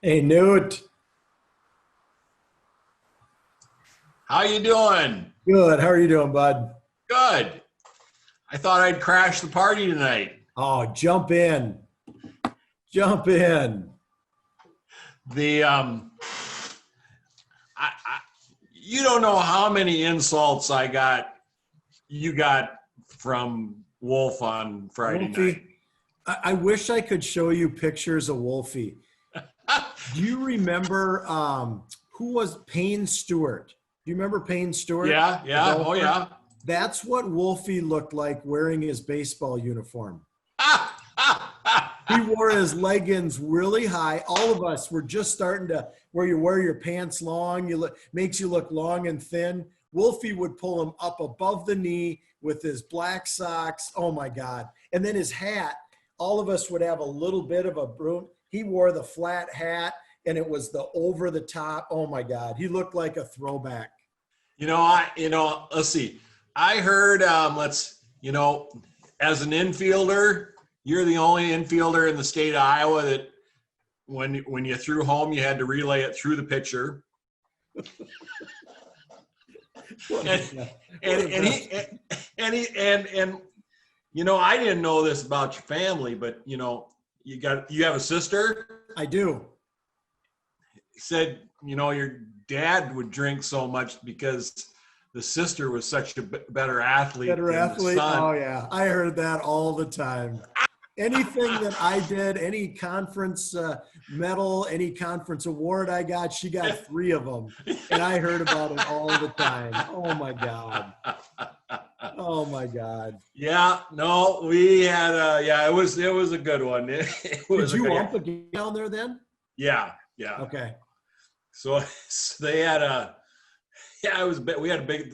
Hey, Newt. How you doing? Good. How are you doing, bud? Good. I thought I'd crash the party tonight. Oh, jump in. Jump in. The I you don't know how many insults you got from Wolf on Friday night. Wolfie, I wish I could show you pictures of Wolfie. Do you remember who was Payne Stewart? Do you remember Payne Stewart? Yeah, The yeah, oh golfer? yeah. That's what Wolfie looked like wearing his baseball uniform. He wore his leggings really high. All of us were just starting to where you wear your pants long, makes you look long and thin. Wolfie would pull him up above the knee with his black socks. Oh my God. And then his hat, all of us would have a little bit of a broom. He wore the flat hat and it was the over the top. Oh my God. He looked like a throwback. Let's see. I heard as an infielder, you're the only infielder in the state of Iowa that when you threw home, you had to relay it through the pitcher. and, I didn't know this about your family, but you have a sister. I do. He said, your dad would drink so much because the sister was such a better athlete. Better than athlete. The son. Oh yeah. I heard that all the time. Anything that I did, any conference medal, any conference award I got, she got 3 of them. And I heard about it all the time. Oh my God. Oh my God. Yeah, no, we had it was a good one. It was Did you ump a game down there then? Yeah. Okay. So they had we had a big,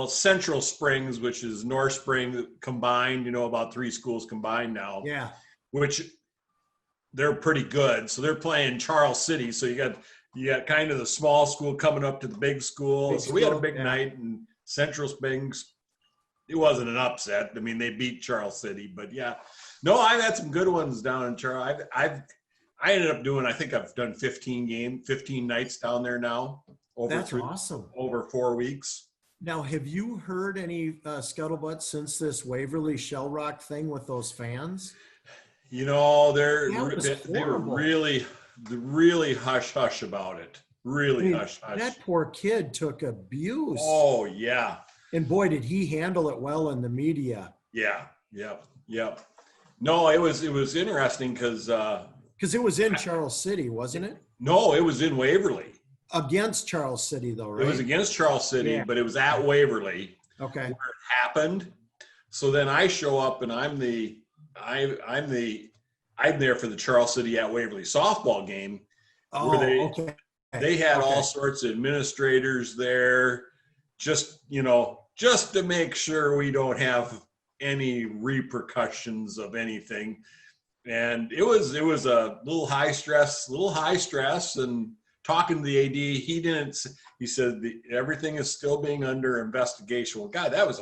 Central Springs, which is North Spring combined, about 3 schools combined now. Yeah. Which they're pretty good. So they're playing Charles City. So you got kind of the small school coming up to the big school. So we had a big night in Central Springs. It wasn't an upset. I mean, they beat Charles City, but yeah. No, I've had some good ones down in Charles. I ended up doing, I think I've done 15 nights down there now. That's awesome. Over 4 weeks. Now, have you heard any scuttlebutt since this Waverly Shell Rock thing with those fans? They were really hush hush about it. Really hush hush. That poor kid took abuse. Oh yeah. And boy, did he handle it well in the media. Yeah. Yep. No, it was interesting because it was in Charles City, wasn't it? No, it was in Waverly. Against Charles City, though, right? It was against Charles City, yeah. But it was at Waverly. Okay. Where it happened. So then I show up and I'm there for the Charles City at Waverly softball game. Okay. They had all sorts of administrators there, just to make sure we don't have any repercussions of anything. And it was a little high stress and talking to the AD, he said everything is still being under investigation. Well, God, that was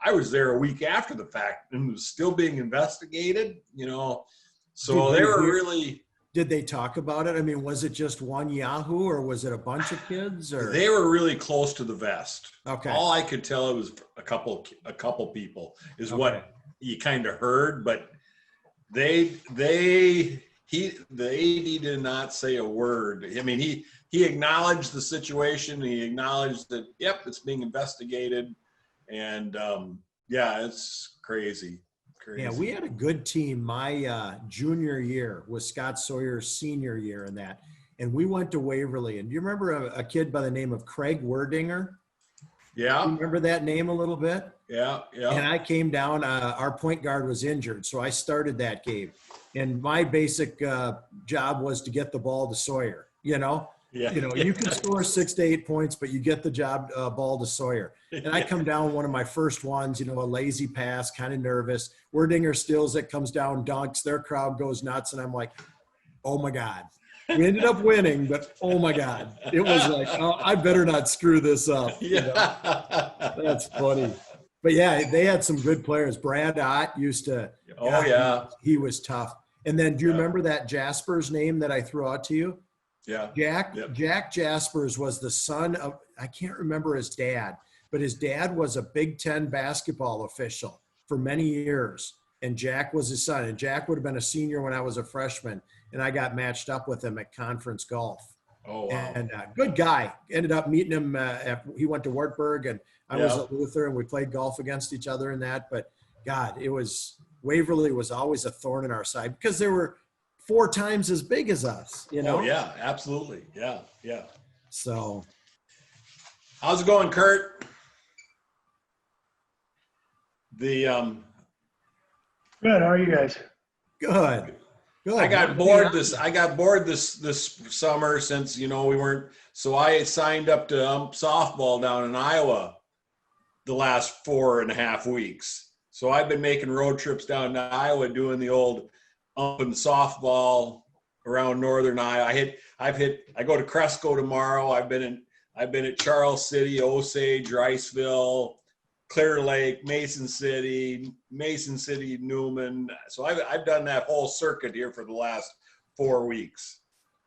I was there a week after the fact and it was still being investigated, so they were really. Did they talk about it? I mean, was it just one Yahoo or was it a bunch of kids? Or they were really close to the vest. Okay. All I could tell it was a couple people is what you kind of heard, but the AD did not say a word. I mean, he acknowledged the situation. He acknowledged that, yep, it's being investigated. And it's crazy. Yeah, we had a good team my junior year was Scott Sawyer's senior year in that. And we went to Waverly. And do you remember a kid by the name of Craig Werdinger? Yeah. You remember that name a little bit? Yeah. And I came down, our point guard was injured. So I started that game. And my basic job was to get the ball to Sawyer, Yeah. You can score 6 to 8 points, but you get the ball to Sawyer. And I come down one of my first ones, a lazy pass, kind of nervous. Werdinger steals it, comes down, dunks. Their crowd goes nuts. And I'm like, oh my God. We ended up winning, but oh my God. It was like, oh, I better not screw this up. That's funny. But yeah, they had some good players. Brad Ott used to. Oh, yeah. He was tough. And then do you remember that Jasper's name that I threw out to you? Yeah. Jack Jaspers was the son of, I can't remember his dad, but his dad was a Big Ten basketball official for many years. And Jack was his son. And Jack would have been a senior when I was a freshman. And I got matched up with him at conference golf. Oh, wow. And good guy. Ended up meeting him. He went to Wartburg and I was at Luther, and we played golf against each other in that. But God, Waverly was always a thorn in our side because they were 4 times as big as us, you know? Oh, yeah, absolutely. Yeah. So. How's it going, Kurt? Good. How are you guys? Good. I got bored this summer since, we weren't. So I signed up to softball down in Iowa the last 4.5 weeks. So I've been making road trips down to Iowa doing the old and softball around northern Iowa. I go to Cresco tomorrow. I've been at Charles City, Osage, Riceville, Clear Lake, Mason City, Newman. So I've done that whole circuit here for the last 4 weeks.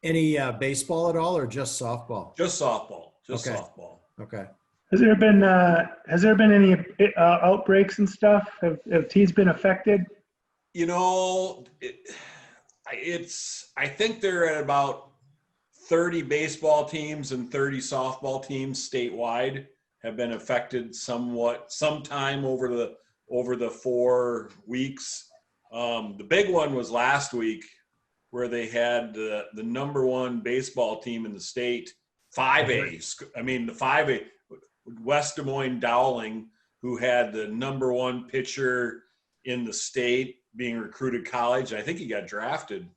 Any baseball at all, or just softball? Just softball. Softball. Okay. Has there been any outbreaks and stuff? Have teams been affected? I think they're at about 30 baseball teams and 30 softball teams statewide have been affected sometime over the 4 weeks. The big one was last week, where they had the number 1 baseball team in the state, 5A. I mean, the 5A, West Des Moines Dowling, who had the number 1 pitcher in the state being recruited college. I think he got drafted.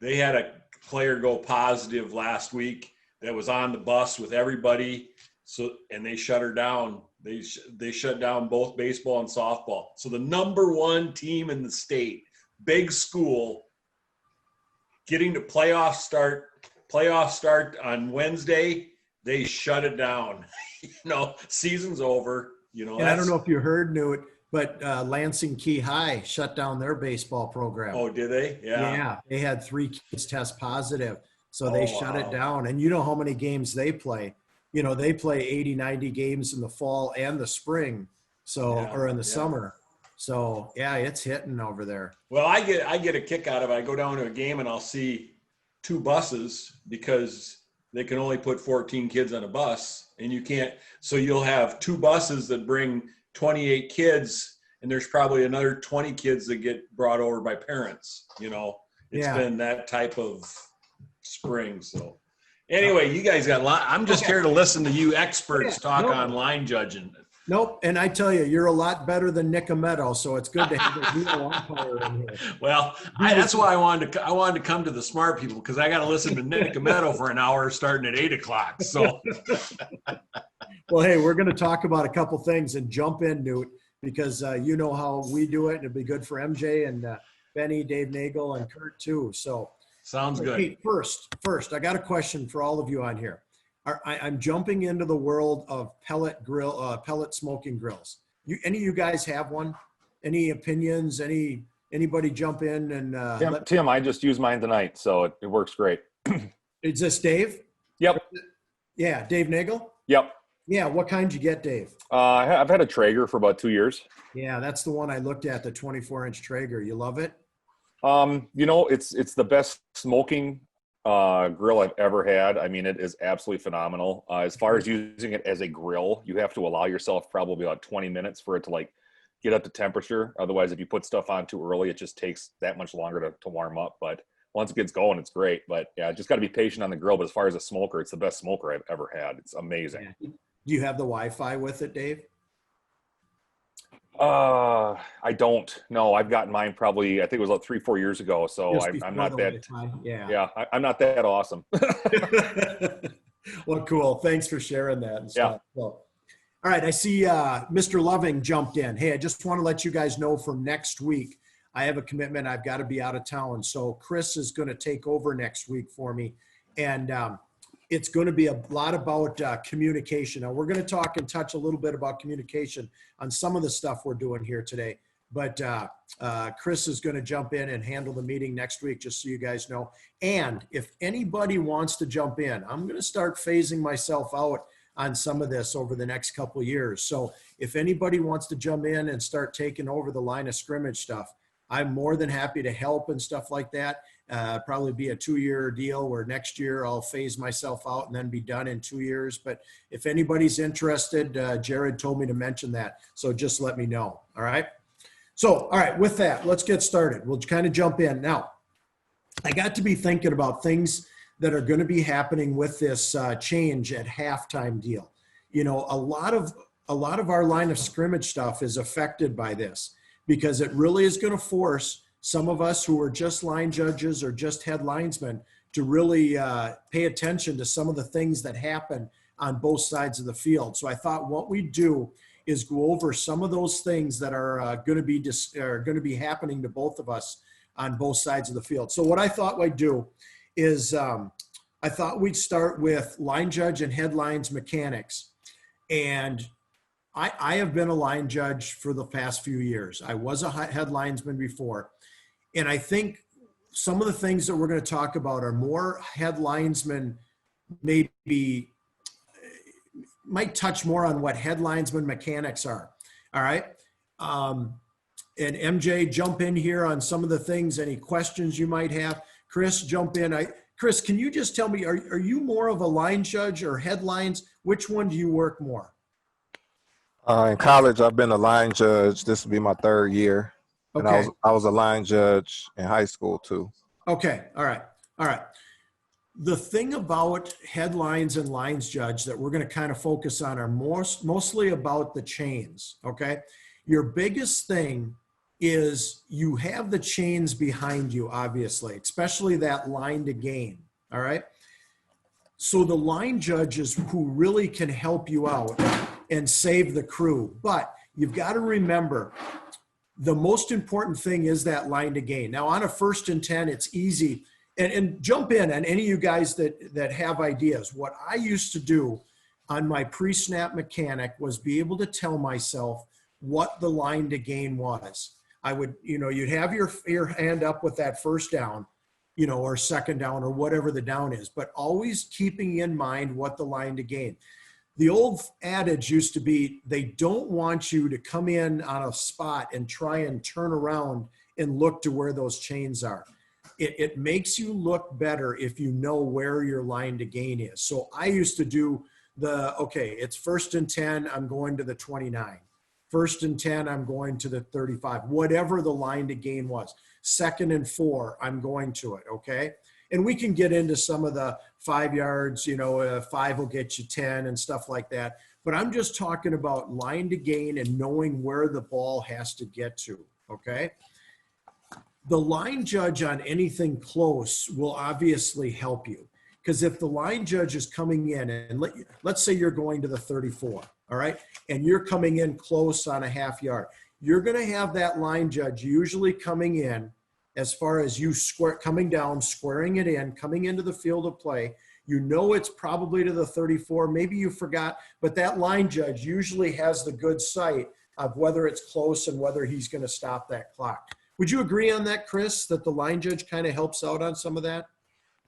They had a player go positive last week that was on the bus with everybody. And they shut her down. They shut down both baseball and softball. So the number 1 team in the state, big school, getting to playoff start on Wednesday, they shut it down. Season's over. And I don't know if you heard, Newt, but Lansing Key High shut down their baseball program. Oh, did they? Yeah. They had 3 kids test positive. So they shut it down. And you know how many games they play. They play 80, 90 games in the fall and the spring. Or in the summer. So, it's hitting over there. Well, I get a kick out of it. I go down to a game and I'll see 2 buses because they can only put 14 kids on a bus, and you can't. So you'll have 2 buses that bring 28 kids, and there's probably another 20 kids that get brought over by parents. It's been that type of spring. So anyway, you guys got a lot. I'm just here to listen to you experts talk on line judging. Nope. And I tell you, you're a lot better than Nick Ameto, so it's good to have a real umpire in here. Well, that's why I wanted to come to the smart people, because I got to listen to Nick Ameto for an hour starting at 8 o'clock. So, well, hey, we're going to talk about a couple things and jump in, Newt, because you know how we do it, and it'd be good for MJ and Benny, Dave Nagel, and Kurt too. So sounds good. Hey, first, I got a question for all of you on here. I'm jumping into the world of pellet smoking grills. Any of you guys have one? Any opinions? Anybody jump in and Tim, I just used mine tonight, so it works great. Is this Dave? Yep. Yeah, Dave Nagel? Yep. Yeah, what kind did you get, Dave? I've had a Traeger for about 2 years. Yeah, that's the one I looked at, the 24-inch Traeger. You love it? It's the best smoking grill I've ever had. I mean, it is absolutely phenomenal. As far as using it as a grill, you have to allow yourself probably about 20 minutes for it to get up to temperature. Otherwise, if you put stuff on too early, it just takes that much longer to warm up. But once it gets going, it's great. But yeah, just got to be patient on the grill. But as far as a smoker, it's the best smoker I've ever had. It's amazing. Yeah. Do you have the Wi-Fi with it, Dave? I don't. No, I've gotten mine probably, I think it was like 3-4 years ago. So I'm not that. Yeah, I'm not that awesome. Well, cool. Thanks for sharing that and stuff. Yeah. So, all right. I see Mr. Loving jumped in. Hey, I just want to let you guys know for next week, I have a commitment. I've got to be out of town. So Chris is going to take over next week for me. And it's going to be a lot about communication. Now, we're going to talk and touch a little bit about communication on some of the stuff we're doing here today. But Chris is going to jump in and handle the meeting next week, just so you guys know. And if anybody wants to jump in, I'm going to start phasing myself out on some of this over the next couple of years. So if anybody wants to jump in and start taking over the line of scrimmage stuff, I'm more than happy to help and stuff like that. Probably be a 2-year deal where next year I'll phase myself out and then be done in 2 years. But if anybody's interested, Jared told me to mention that. So just let me know. All right. So, all right, with that, let's get started. We'll kind of jump in. Now, I got to be thinking about things that are going to be happening with this change at halftime deal. You know, a lot of our line of scrimmage stuff is affected by this, because it really is going to force some of us who are just line judges or just head linesmen to really pay attention to some of the things that happen on both sides of the field. So I thought what we'd do is go over some of those things that are going to be happening to both of us on both sides of the field. So what I thought we'd do is I thought we'd start with line judge and headlines mechanics. And I have been a line judge for the past few years. I was a head linesman before. And I think some of the things that we're going to talk about are more head linesmen maybe might touch more on what head linesman mechanics are. All right. And MJ, jump in here on some of the things, any questions you might have. Chris, jump in. Chris, can you just tell me, are you more of a line judge or headlines? Which one do you work more? In college, I've been a line judge. This will be my 3rd year. Okay. And I was a line judge in high school too. Okay. All right. All right. The thing about headlines and lines judge that we're going to kind of focus on are mostly about the chains. Okay. Your biggest thing is you have the chains behind you, obviously, especially that line to gain. All right. So the line judges who really can help you out and save the crew. But you've got to remember, the most important thing is that line to gain. Now on a 1st and 10, it's easy. And jump in on any of you guys that have ideas. What I used to do on my pre-snap mechanic was be able to tell myself what the line to gain was. I would, you'd have your hand up with that 1st down, or 2nd down or whatever the down is, but always keeping in mind what the line to gain. The old adage used to be, they don't want you to come in on a spot and try and turn around and look to where those chains are. It makes you look better if you know where your line to gain is. So I used to do it's 1st and 10, I'm going to the 29. 1st and 10, I'm going to the 35, whatever the line to gain was. 2nd and 4, I'm going to it, okay? And we can get into some of the 5 yards, 5 will get you 10 and stuff like that. But I'm just talking about line to gain and knowing where the ball has to get to, okay? The line judge on anything close will obviously help you, because if the line judge is coming in and let's say you're going to the 34, all right, and you're coming in close on a half yard, you're going to have that line judge usually coming in as far as you coming down, squaring it in, coming into the field of play. It's probably to the 34. Maybe you forgot, but that line judge usually has the good sight of whether it's close and whether he's going to stop that clock. Would you agree on that, Chris, that the line judge kind of helps out on some of that?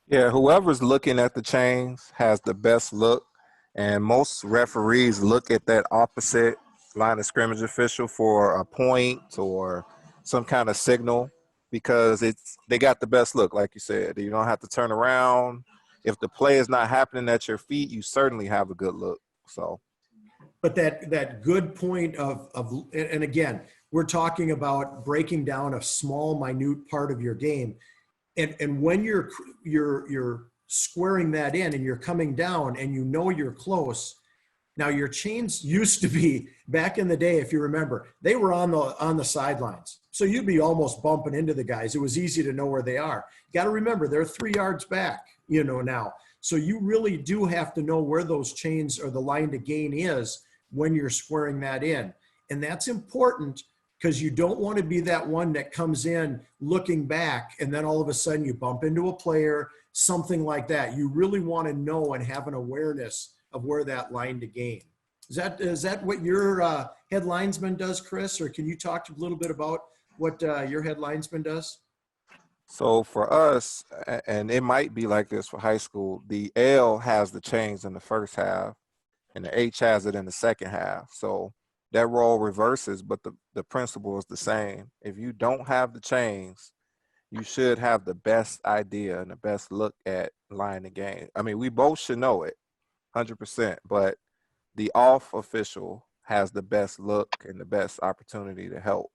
Yeah, whoever's looking at the chains has the best look. And most referees look at that opposite line of scrimmage official for a point or some kind of signal, because they got the best look, like you said. You don't have to turn around. If the play is not happening at your feet, you certainly have a good look. So, but that good point and again, we're talking about breaking down a small, minute part of your game, and when you're squaring that in and you're coming down and you're close. Now your chains used to be, back in the day, if you remember, they were on the sidelines. So you'd be almost bumping into the guys. It was easy to know where they are. You got to remember, they're 3 yards back, now. So you really do have to know where those chains or the line to gain is when you're squaring that in. And that's important, because you don't want to be that one that comes in looking back and then all of a sudden you bump into a player, something like that. You really want to know and have an awareness of where that line to gain. Is that what your head linesman does, Chris? Or can you talk a little bit about what your head linesman does? So for us, and it might be like this for high school, the L has the chains in the first half and the H has it in the second half. So that role reverses, but the principle is the same. If you don't have the chains, you should have the best idea and the best look at line the game. I mean, we both should know it 100%, but the off official has the best look and the best opportunity to help.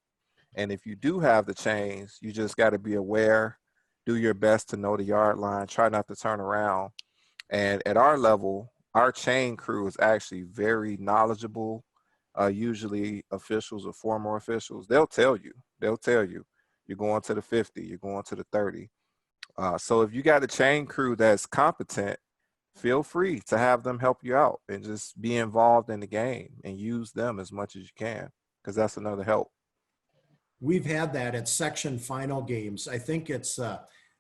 And if you do have the chains, you just got to be aware, do your best to know the yard line, try not to turn around. And at our level, our chain crew is actually very knowledgeable. Usually officials or former officials, they'll tell you, you're going to the 50, you're going to the 30. So if you got a chain crew that's competent, feel free to have them help you out and just be involved in the game and use them as much as you can, because that's another help. We've had that at section final games. I think it's,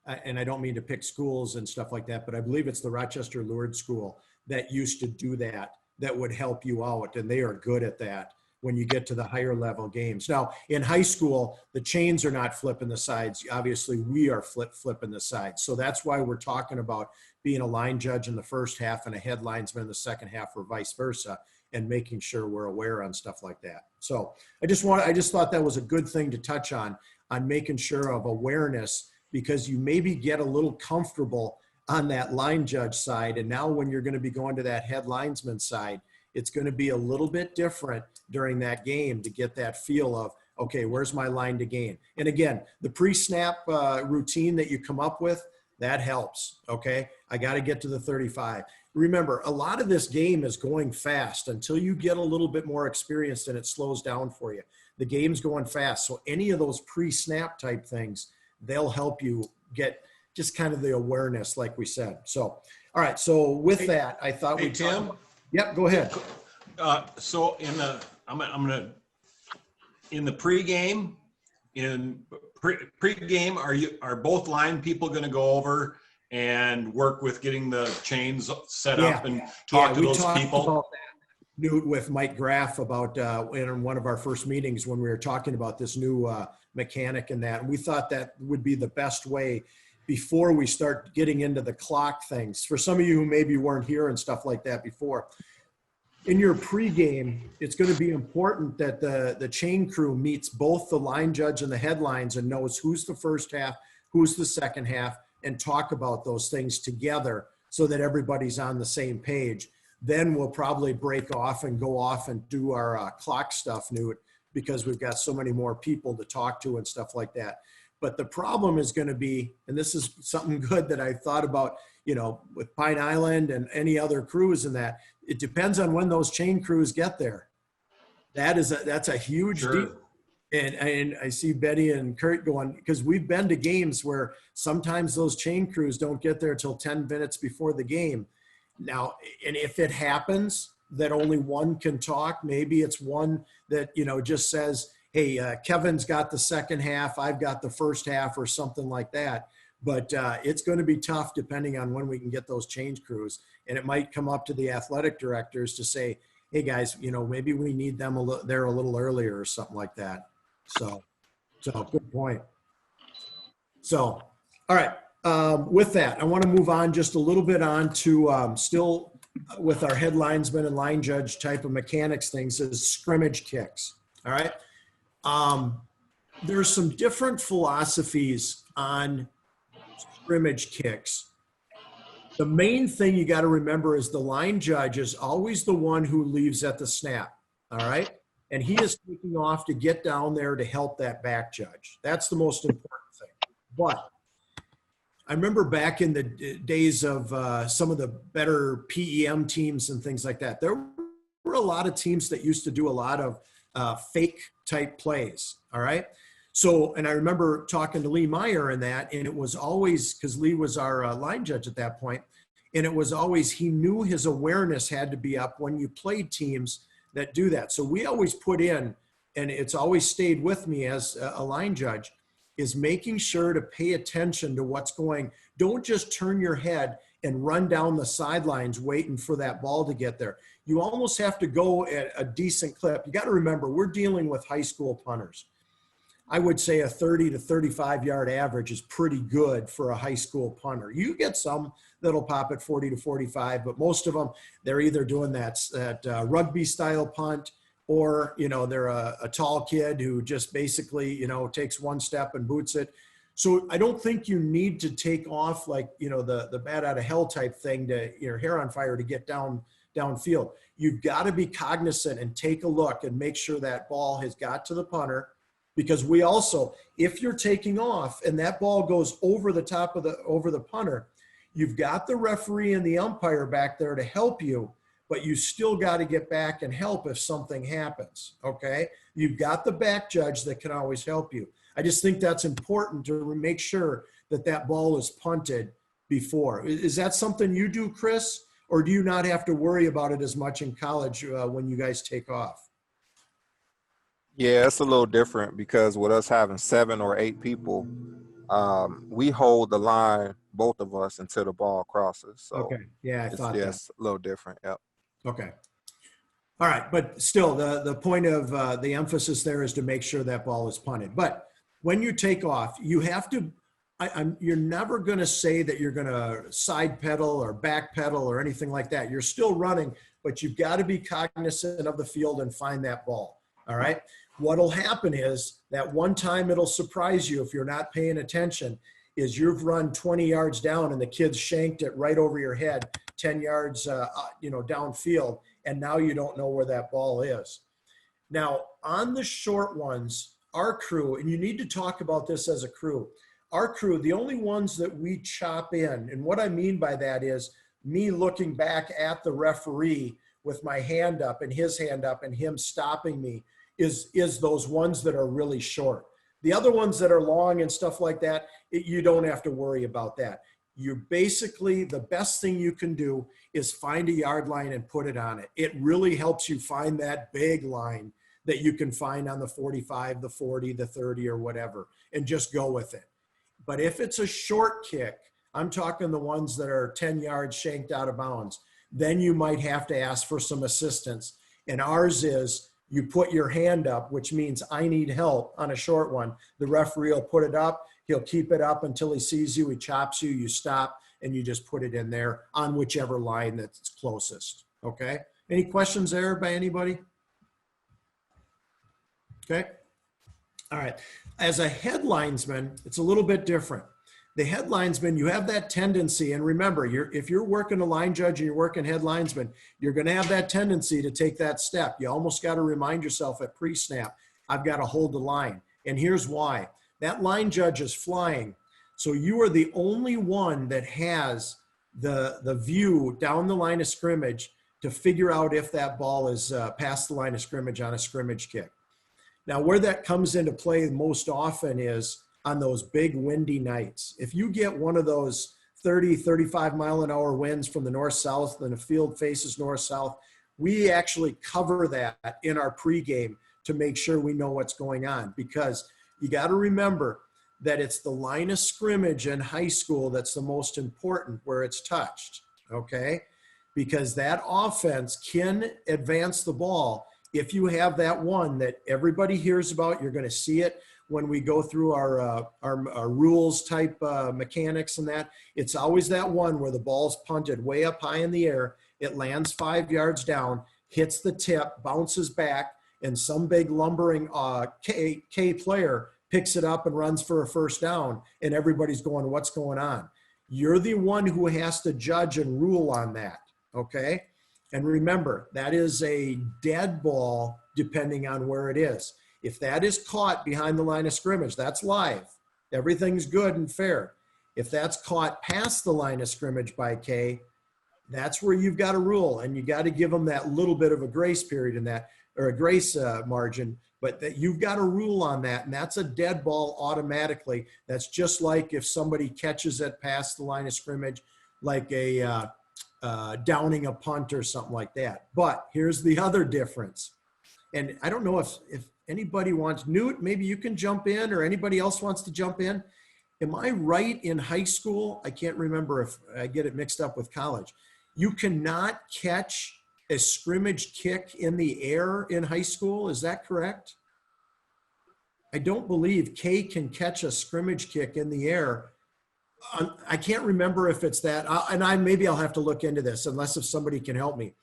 and I don't mean to pick schools and stuff like that, but I believe it's the Rochester Lourdes School that used to do that, that would help you out. And they are good at that when you get to the higher level games. Now, in high school, the chains are not flipping the sides. Obviously, we are flipping the sides. So that's why we're talking about being a line judge in the first half and a head linesman in the second half, or vice versa, and making sure we're aware on stuff like that. So I just thought that was a good thing to touch on making sure of awareness, because you maybe get a little comfortable on that line judge side. And now when you're going to be going to that head linesman side, it's going to be a little bit different during that game to get that feel of, okay, where's my line to gain? And again, the pre-snap routine that you come up with, that helps. Okay, I got to get to the 35. Remember, a lot of this game is going fast until you get a little bit more experienced and it slows down for you. The game's going fast. So any of those pre-snap type things, they'll help you get just kind of the awareness, like we said. So, all right. So with that, I thought Hey, we'd Tim. Yep, go ahead. So in the, I'm gonna, in the pregame, pregame, are both line people going to go over and work with getting the chains set up and talk to those people? About that, Newt, with Mike Graff about in one of our first meetings when we were talking about this new mechanic and that. And we thought that would be the best way before we start getting into the clock things. For some of you who maybe weren't here and stuff like that before, in your pregame, it's going to be important that the chain crew meets both the line judge and the headlines and knows who's the first half, who's the second half, and talk about those things together so that everybody's on the same page. Then we'll probably break off and go off and do our clock stuff, Newt, because we've got so many more people to talk to and stuff like that. But the problem is going to be, and this is something good that I thought about, you know, with Pine Island and any other crews and that, it depends on when those chain crews get there. That's a huge deal. And I see Betty and Kurt going, because we've been to games where sometimes those chain crews don't get there till 10 minutes before the game. Now, and if it happens that only one can talk, maybe it's one that, you know, just says, hey, Kevin's got the second half, I've got the first half, or something like that. But it's going to be tough depending on when we can get those change crews. And it might come up to the athletic directors to say, hey guys, you know, maybe we need them there a little earlier or something like that. So good point. So, all right. With that, I want to move on just a little bit on to still with our head linesman and line judge type of mechanics things is scrimmage kicks. All right. There's some different philosophies on scrimmage kicks. The main thing you got to remember is the line judge is always the one who leaves at the snap. All right. And he is taking off to get down there to help that back judge. That's the most important thing. But I remember back in the days of some of the better PEM teams and things like that, there were a lot of teams that used to do a lot of fake type plays. All right. So, and I remember talking to Lee Meyer in that, and it was always, because Lee was our line judge at that point, and it was always, he knew his awareness had to be up when you played teams that do that. So we always put in, and it's always stayed with me as a line judge, is making sure to pay attention to what's going. Don't just turn your head and run down the sidelines waiting for that ball to get there. You almost have to go at a decent clip. You got to remember, we're dealing with high school punters. I would say a 30 to 35 yard average is pretty good for a high school punter. You get some that'll pop at 40 to 45, but most of them, they're either doing that rugby style punt, or, they're a tall kid who just basically, takes one step and boots it. So I don't think you need to take off like, the bat out of hell type thing to your hair on fire to get downfield. You've got to be cognizant and take a look and make sure that ball has got to the punter. Because we also, if you're taking off and that ball goes over the top of over the punter, you've got the referee and the umpire back there to help you, but you still got to get back and help if something happens, okay? You've got the back judge that can always help you. I just think that's important to make sure that that ball is punted before. Is that something you do, Chris? Or do you not have to worry about it as much in college when you guys take off? Yeah, it's a little different because with us having 7 or 8 people, we hold the line, both of us, until the ball crosses. So okay, yeah, I thought that. It's a little different. Yep. Okay. All right, but still, the point of the emphasis there is to make sure that ball is punted. But when you take off, you have to. You're never going to say that you're going to side pedal or back pedal or anything like that. You're still running, but you've got to be cognizant of the field and find that ball. All right. What'll happen is that one time it'll surprise you if you're not paying attention is you've run 20 yards down and the kid's shanked it right over your head, 10 yards, downfield. And now you don't know where that ball is. Now on the short ones, our crew, and you need to talk about this as a crew, our crew, the only ones that we chop in, and what I mean by that is me looking back at the referee with my hand up and his hand up and him stopping me, is those ones that are really short. The other ones that are long and stuff like that, you don't have to worry about that. You basically, the best thing you can do is find a yard line and put it on it. It really helps you find that big line that you can find on the 45, the 40, the 30 or whatever, and just go with it. But if it's a short kick, I'm talking the ones that are 10 yards shanked out of bounds, then you might have to ask for some assistance. And ours is, you put your hand up, which means I need help on a short one. The referee will put it up. He'll keep it up until he sees you. He chops you, you stop, and you just put it in there on whichever line that's closest. Okay? Any questions there by anybody? Okay? All right. As a headlinesman, it's a little bit different. The headlinesman, you have that tendency, and remember, if you're working a line judge and you're working headlinesman, you're going to have that tendency to take that step. You almost got to remind yourself at pre-snap, I've got to hold the line. And here's why. That line judge is flying, so you are the only one that has the view down the line of scrimmage to figure out if that ball is past the line of scrimmage on a scrimmage kick. Now, where that comes into play most often is on those big windy nights. If you get one of those 30, 35 mile an hour winds from the north-south and the field faces north-south, we actually cover that in our pregame to make sure we know what's going on, because you got to remember that it's the line of scrimmage in high school that's the most important, where it's touched, okay? Because that offense can advance the ball if you have that one that everybody hears about. You're going to see it when we go through our rules type mechanics and that. It's always that one where the ball's punted way up high in the air. It lands 5 yards down, hits the tip, bounces back, and some big lumbering K player picks it up and runs for a first down, and everybody's going, what's going on? You're the one who has to judge and rule on that, okay? And remember, that is a dead ball depending on where it is. If that is caught behind the line of scrimmage, that's live. Everything's good and fair. If that's caught past the line of scrimmage by K, that's where you've got to rule, and you got to give them that little bit of a grace period in that, or a grace margin, but that you've got to rule on that, and that's a dead ball automatically. That's just like if somebody catches it past the line of scrimmage, like a downing a punt or something like that. But here's the other difference, and I don't know if anybody wants, Newt, maybe you can jump in, or anybody else wants to jump in. Am I right in high school? I can't remember if I get it mixed up with college. You cannot catch a scrimmage kick in the air in high school. Is that correct? I don't believe K can catch a scrimmage kick in the air. I can't remember if it's that, maybe I'll have to look into this unless if somebody can help me.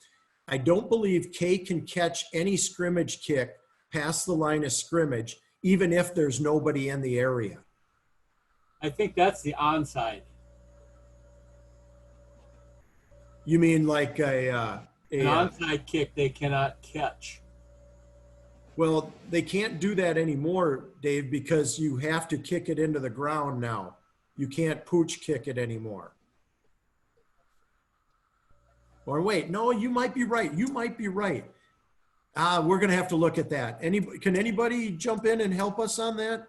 I don't believe K can catch any scrimmage kick past the line of scrimmage, even if there's nobody in the area. I think that's the onside. You mean like An onside kick they cannot catch. Well, they can't do that anymore, Dave, because you have to kick it into the ground now. You can't pooch kick it anymore. Or wait, no, you might be right. You might be right. We're going to have to look at that. Can anybody jump in and help us on that?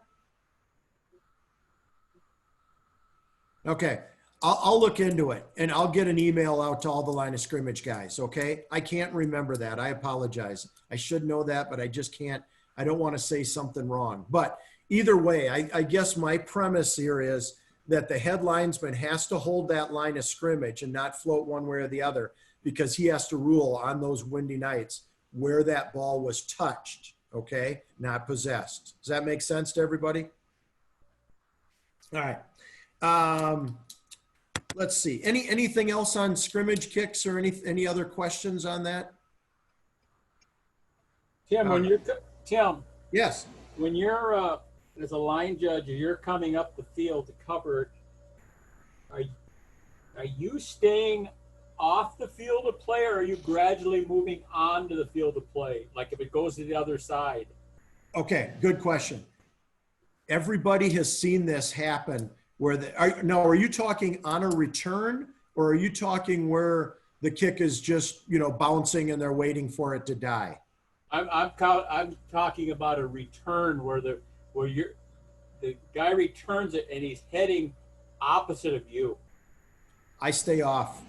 Okay, I'll look into it, and I'll get an email out to all the line of scrimmage guys, okay? I can't remember that. I apologize. I should know that, but I just can't. I don't want to say something wrong. But either way, I guess my premise here is that the head linesman has to hold that line of scrimmage and not float one way or the other, because he has to rule on those windy nights where that ball was touched, okay, not possessed. Does that make sense to everybody? All right. Let's see. Anything else on scrimmage kicks or any other questions on that? Tim, Tim. Yes. When you're as a line judge, or you're coming up the field to cover it, are you staying off the field of play, or are you gradually moving onto the field of play? Like if it goes to the other side? Okay, good question. Everybody has seen this happen. Are you talking on a return, or are you talking where the kick is just, bouncing and they're waiting for it to die? I'm talking about a return where the guy returns it and he's heading opposite of you. I stay off.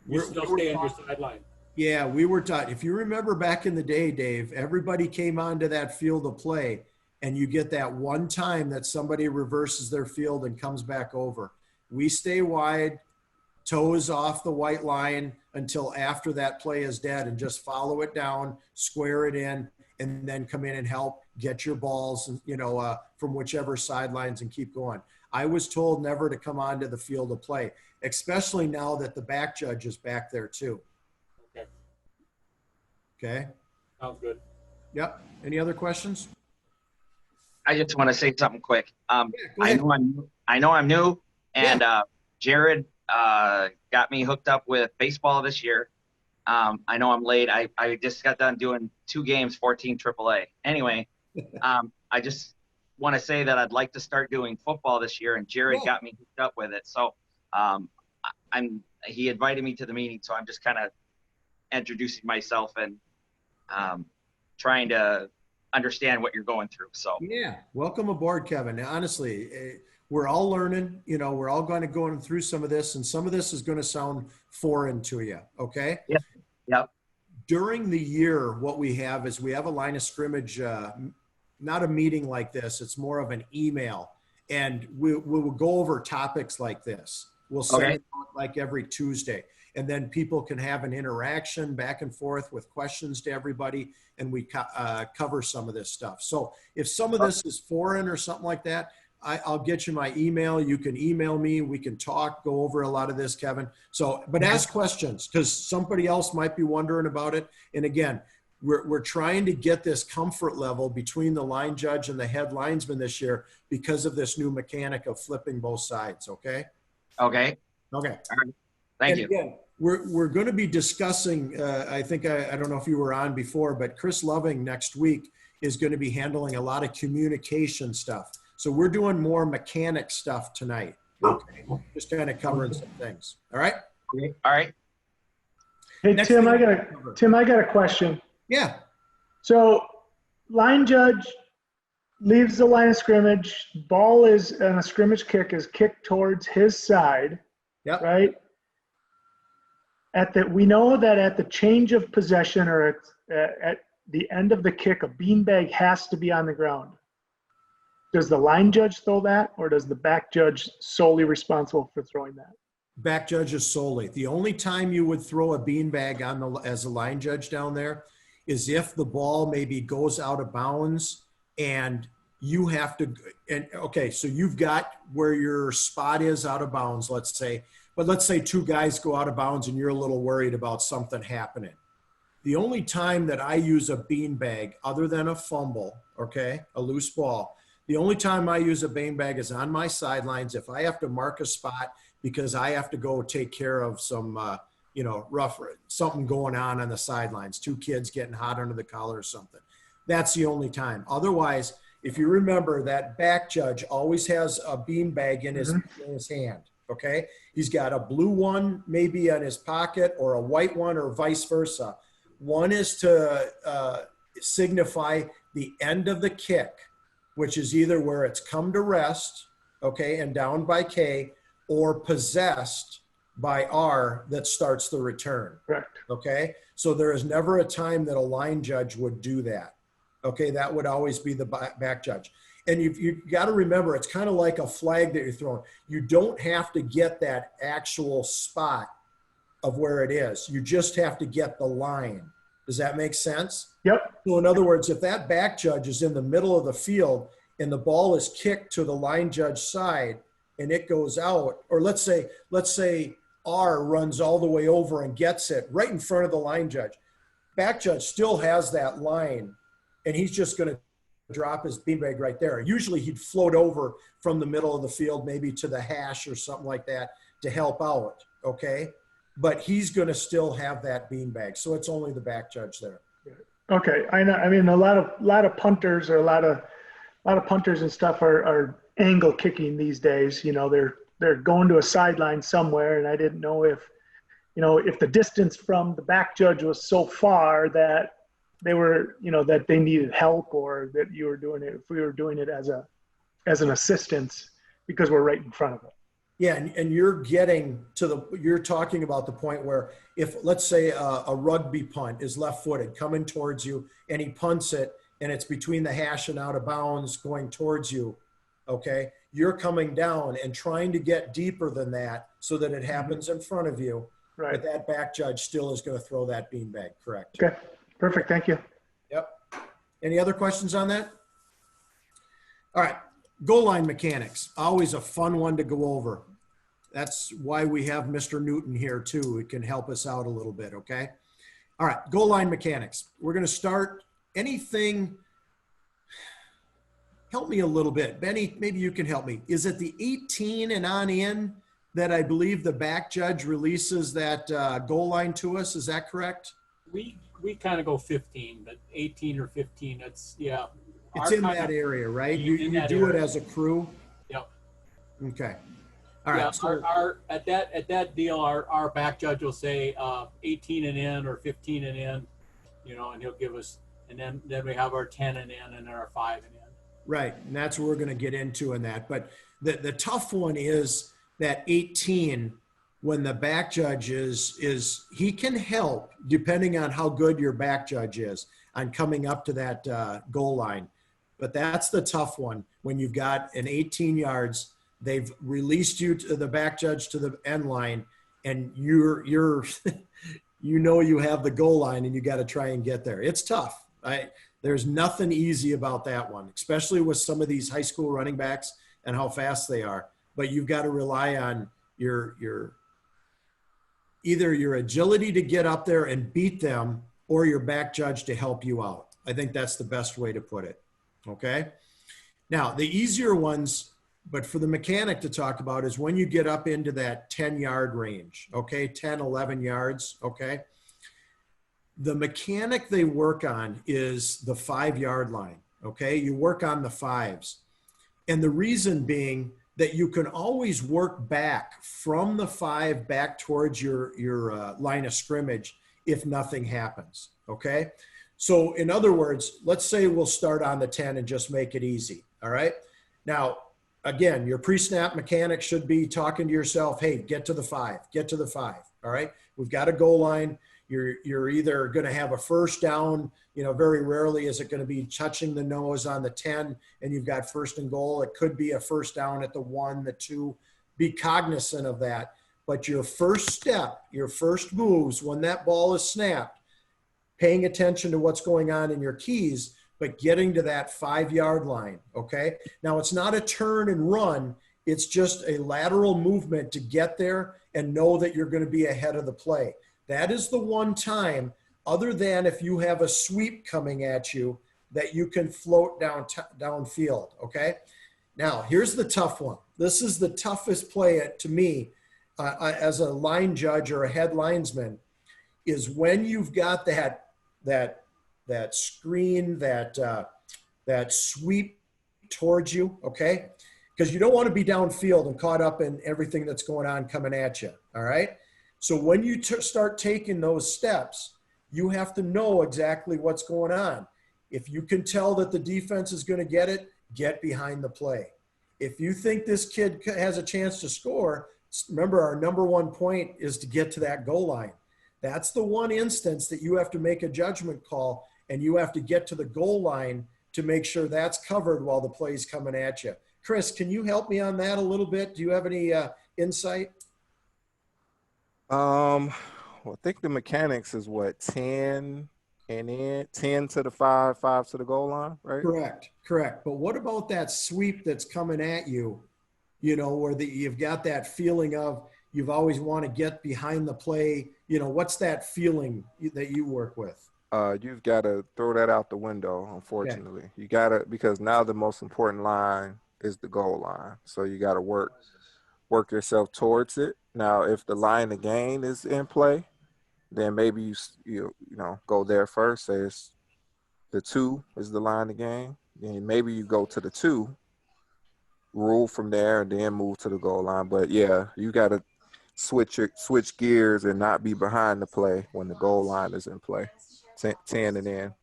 You still stay on your sideline. Yeah, we were taught. If you remember back in the day, Dave, everybody came onto that field of play, and you get that one time that somebody reverses their field and comes back over. We stay wide, toes off the white line until after that play is dead, and just follow it down, square it in, and then come in and help get your balls, from whichever sidelines and keep going. I was told never to come onto the field of play, especially now that the back judge is back there too. Okay. Sounds good. Yep. Any other questions? I just want to say something quick. Yeah, I know I'm new, and Jared got me hooked up with baseball this year. I know I'm late. I just got done doing 2 games, 14 AAA. Anyway, I just want to say that I'd like to start doing football this year, and Jared got me hooked up with it. So he invited me to the meeting, so I'm just kind of introducing myself and trying to understand what you're going through. So yeah, welcome aboard, Kevin. Honestly, we're all learning. We're all going to go through some of this, and some of this is going to sound foreign to you. Okay. Yep. During the year, what we have is we have a line of scrimmage, not a meeting like this. It's more of an email, and we will go over topics like this. We'll send it out like every Tuesday. And then people can have an interaction back and forth with questions to everybody, and we cover some of this stuff. So if some of this is foreign or something like that, I'll get you my email. You can email me. We can talk, go over a lot of this, Kevin. So, but ask questions, because somebody else might be wondering about it. And again, we're trying to get this comfort level between the line judge and the head linesman this year because of this new mechanic of flipping both sides. Okay. Okay. All right. Thank you. Again, we're going to be discussing, I think, I don't know if you were on before, but Chris Loving next week is going to be handling a lot of communication stuff. So we're doing more mechanic stuff tonight. Okay. Just kind of covering some things. All right. All right. Hey, Next Tim, thing I got a question. Yeah. So line judge leaves the line of scrimmage. Ball is on a scrimmage kick is kicked towards his side. Yep. Right. We know that at the change of possession, or at the end of the kick, a beanbag has to be on the ground. Does the line judge throw that, or does the back judge solely responsible for throwing that? Back judge is solely. The only time you would throw a beanbag on as a line judge down there is if the ball maybe goes out of bounds and you have to, and okay, so you've got where your spot is out of bounds, let's say, but let's say two guys go out of bounds and you're a little worried about something happening. The only time that I use a beanbag other than a fumble, okay, a loose ball, the only time I use a beanbag is on my sidelines if I have to mark a spot because I have to go take care of some, something going on the sidelines, two kids getting hot under the collar or something. That's the only time. Otherwise, if you remember, that back judge always has a beanbag in his hand, okay? He's got a blue one maybe in his pocket or a white one or vice versa. One is to signify the end of the kick, which is either where it's come to rest, okay, and down by K, or possessed by R that starts the return. Correct. Okay, so there is never a time that a line judge would do that. Okay, that would always be the back judge. And you've got to remember, it's kind of like a flag that you're throwing. You don't have to get that actual spot of where it is. You just have to get the line. Does that make sense? Yep. So in other words, if that back judge is in the middle of the field and the ball is kicked to the line judge side and it goes out, or let's say R runs all the way over and gets it right in front of the line judge. Back judge still has that line and he's just going to drop his beanbag right there. Usually he'd float over from the middle of the field, maybe to the hash or something like that to help out, okay? But he's going to still have that beanbag. So it's only the back judge there. Okay, I know. I mean, a lot of punters or a lot of punters and stuff are angle kicking these days. You know, they're going to a sideline somewhere, and I didn't know if the distance from the back judge was so far that they were, that they needed help, or that you were doing it, if we were doing it as an assistance because we're right in front of it. Yeah, and you're getting to you're talking about the point where if, let's say, a rugby punt is left-footed coming towards you and he punts it and it's between the hash and out of bounds going towards you, okay? You're coming down and trying to get deeper than that so that it happens in front of you. Right. But that back judge still is going to throw that beanbag, correct? Okay, perfect. Thank you. Yep. Any other questions on that? All right. Goal line mechanics, always a fun one to go over. That's why we have Mr. Newton here too. It can help us out a little bit, okay? All right, goal line mechanics. We're gonna start anything, help me a little bit. Benny, maybe you can help me. Is it the 18 and on in that I believe the back judge releases that goal line to us? Is that correct? We kind of go 15, but 18 or 15, it's, yeah. It's in that area, right? You do it as a crew? Yep. Okay. All right. Yeah, So, our at that deal, our back judge will say 18 and in or 15 and in, and he'll give us, and then we have our 10 and in and then our 5 and in. right, and that's what we're going to get into in that. But the tough one is that 18, when the back judge is he can help depending on how good your back judge is on coming up to that goal line. But that's the tough one when you've got an 18 yards. They've released you to the back judge to the end line, and you're you have the goal line, and you got to try and get there. It's tough. There's nothing easy about that one, especially with some of these high school running backs and how fast they are. But you've got to rely on either your agility to get up there and beat them, or your back judge to help you out. I think that's the best way to put it. Okay. Now the easier ones, but for the mechanic to talk about, is when you get up into that 10-yard range, okay, 10, 11 yards, okay? The mechanic they work on is the 5-yard line, okay? You work on the 5s. And the reason being that you can always work back from the 5 back towards your line of scrimmage if nothing happens, okay? So in other words, let's say we'll start on the 10 and just make it easy, all right? Now, again, your pre-snap mechanic should be talking to yourself, hey, get to the 5, get to the 5, all right? We've got a goal line. You're either going to have a first down, very rarely is it going to be touching the nose on the 10 and you've got first and goal. It could be a first down at the 1, the 2. Be cognizant of that. But your first step, your first moves, when that ball is snapped, paying attention to what's going on in your keys, but getting to that 5-yard line, okay? Now, it's not a turn and run. It's just a lateral movement to get there and know that you're going to be ahead of the play. That is the one time, other than if you have a sweep coming at you, that you can float downfield, okay? Now, here's the tough one. This is the toughest play to me as a line judge or a head linesman, is when you've got that screen, that sweep towards you, okay? Because you don't want to be downfield and caught up in everything that's going on coming at you, all right? So when you start taking those steps, you have to know exactly what's going on. If you can tell that the defense is going to get it, get behind the play. If you think this kid has a chance to score, remember our number one point is to get to that goal line. That's the one instance that you have to make a judgment call, and you have to get to the goal line to make sure that's covered while the play's coming at you. Chris, can you help me on that a little bit? Do you have any insight? Well, I think the mechanics is what, 10 and then 10 to the 5, 5 to the goal line, right? Correct. But what about that sweep that's coming at you, where you've got that feeling of you've always want to get behind the play. What's that feeling that you work with? You've got to throw that out the window, unfortunately. Okay. You got to, because now the most important line is the goal line. So you got to work yourself towards it. Now, if the line of gain is in play, then maybe you go there first. Say it's the 2 is the line of gain. Then maybe you go to the 2, rule from there, and then move to the goal line. But yeah, you got to switch gears and not be behind the play when the goal line is in play. 10 and in.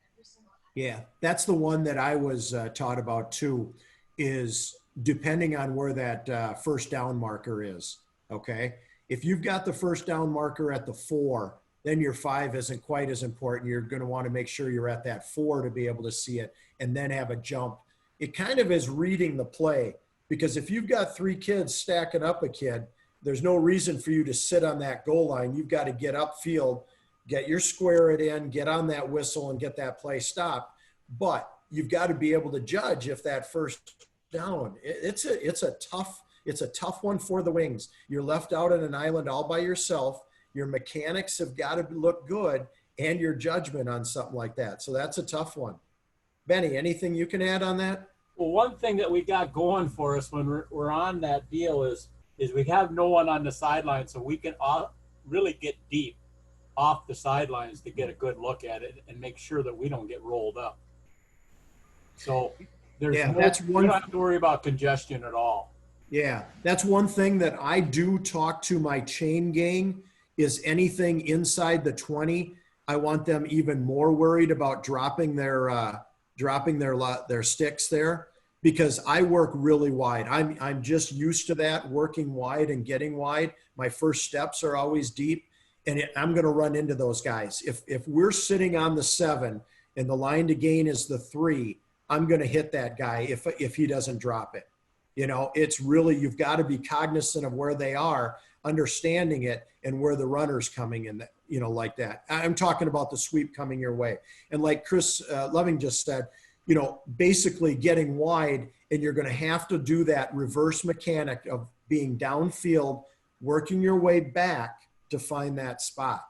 Yeah, that's the one that I was taught about too, is depending on where that first down marker is, okay? If you've got the first down marker at the 4, then your 5 isn't quite as important. You're going to want to make sure you're at that 4 to be able to see it and then have a jump. It kind of is reading the play, because if you've got 3 kids stacking up a kid, there's no reason for you to sit on that goal line. You've got to get upfield, get your square it in, get on that whistle and get that play stopped. But you've got to be able to judge if that first down, it's a tough one for the Wings. You're left out on an island all by yourself. Your mechanics have got to look good, and your judgment on something like that. So that's a tough one. Benny, anything you can add on that? Well, one thing that we got going for us when we're on that deal is we have no one on the sideline, so we can really get deep off the sidelines to get a good look at it and make sure that we don't get rolled up. So you don't have to worry about congestion at all. Yeah, that's one thing that I do talk to my chain gang, is anything inside the 20. I want them even more worried about dropping their sticks there, because I work really wide. I'm just used to that, working wide and getting wide. My first steps are always deep, and I'm going to run into those guys. If we're sitting on the 7 and the line to gain is the 3, I'm going to hit that guy if he doesn't drop it. It's really, you've got to be cognizant of where they are, understanding it, and where the runner's coming in, like that. I'm talking about the sweep coming your way. And like Chris Loving just said, basically getting wide, and you're going to have to do that reverse mechanic of being downfield, working your way back to find that spot.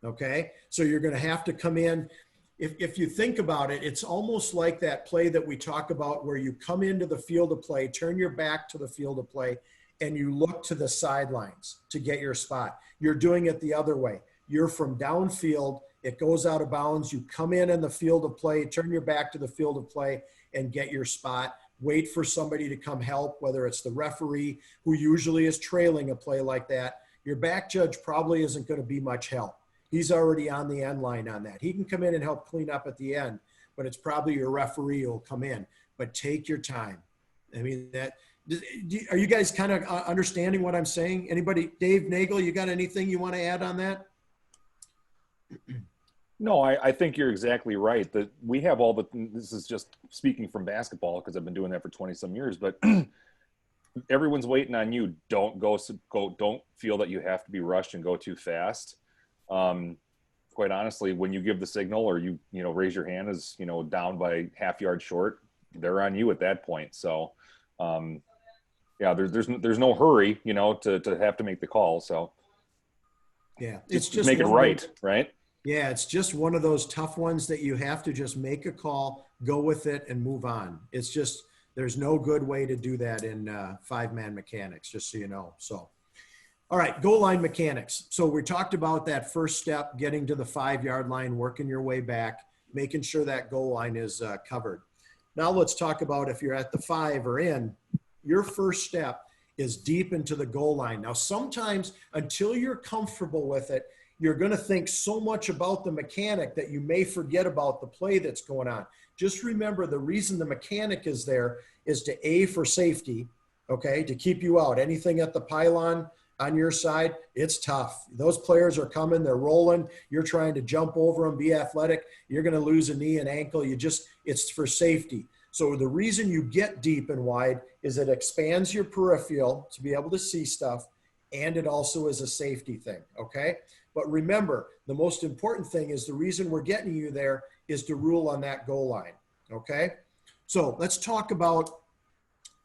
Okay. So you're going to have to come in. If you think about it, it's almost like that play that we talk about where you come into the field of play, turn your back to the field of play, and you look to the sidelines to get your spot. You're doing it the other way. You're from downfield, it goes out of bounds, you come in the field of play, turn your back to the field of play and get your spot. Wait for somebody to come help, whether it's the referee, who usually is trailing a play like that. Your back judge probably isn't going to be much help. He's already on the end line on that. He can come in and help clean up at the end, but it's probably your referee who will come in. But take your time. I mean, are you guys kind of understanding what I'm saying? Anybody, Dave Nagel, you got anything you want to add on that? No, I think you're exactly right. That we have all the. This is just speaking from basketball because I've been doing that for 20 some years. But everyone's waiting on you. Don't go. Don't feel that you have to be rushed and go too fast. Quite honestly, when you give the signal or you raise your hand as down by half yard short, they're on you at that point. So, yeah, there's no hurry, to have to make the call. So, yeah, it's just make it right, right? Yeah, it's just one of those tough ones that you have to just make a call, go with it, and move on. It's just there's no good way to do that in five-man mechanics, just so you know. So, all right, goal line mechanics. So we talked about that first step, getting to the 5-yard line, working your way back, making sure that goal line is covered. Now let's talk about if you're at the 5 or in, your first step is deep into the goal line. Now, sometimes until you're comfortable with it, you're going to think so much about the mechanic that you may forget about the play that's going on. Just remember the reason the mechanic is there is to A, for safety, okay, to keep you out. Anything at the pylon on your side, it's tough. Those players are coming, they're rolling. You're trying to jump over them, be athletic. You're going to lose a knee and ankle. It's for safety. So the reason you get deep and wide is it expands your peripheral to be able to see stuff, and it also is a safety thing, okay? But remember, the most important thing is the reason we're getting you there is to rule on that goal line, okay? So let's talk about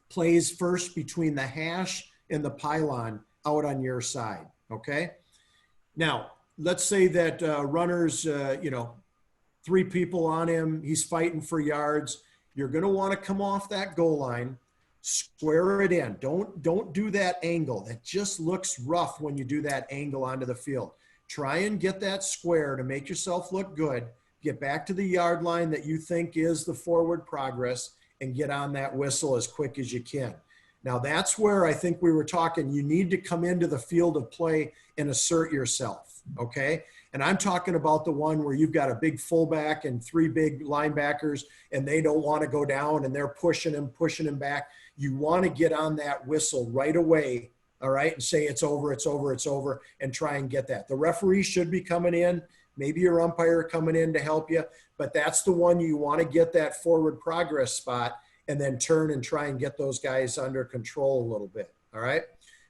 plays first between the hash and the pylon out on your side, okay? Now, let's say that runner's, 3 people on him, he's fighting for yards. You're going to want to come off that goal line, square it in. Don't do that angle. That just looks rough when you do that angle onto the field. Try and get that square to make yourself look good. Get back to the yard line that you think is the forward progress and get on that whistle as quick as you can. Now, that's where I think we were talking. You need to come into the field of play and assert yourself, okay? And I'm talking about the one where you've got a big fullback and 3 big linebackers, and they don't want to go down, and they're pushing him back. You want to get on that whistle right away, all right, and say it's over, and try and get that. The referee should be coming in, maybe your umpire coming in to help you, but that's the one you want to get that forward progress spot and then turn and try and get those guys under control a little bit, all right?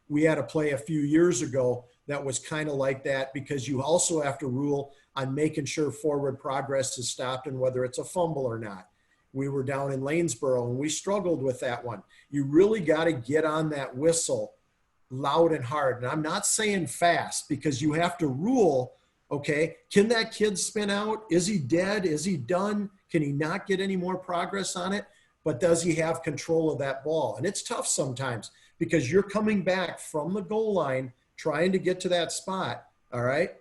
We had a play a few years ago that was kind of like that because you also have to rule on making sure forward progress is stopped and whether it's a fumble or not. We were down in Lanesboro and we struggled with that one. You really got to get on that whistle loud and hard. And I'm not saying fast because you have to rule, okay, can that kid spin out? Is he dead? Is he done? Can he not get any more progress on it? But does he have control of that ball? And it's tough sometimes because you're coming back from the goal line trying to get to that spot, all right?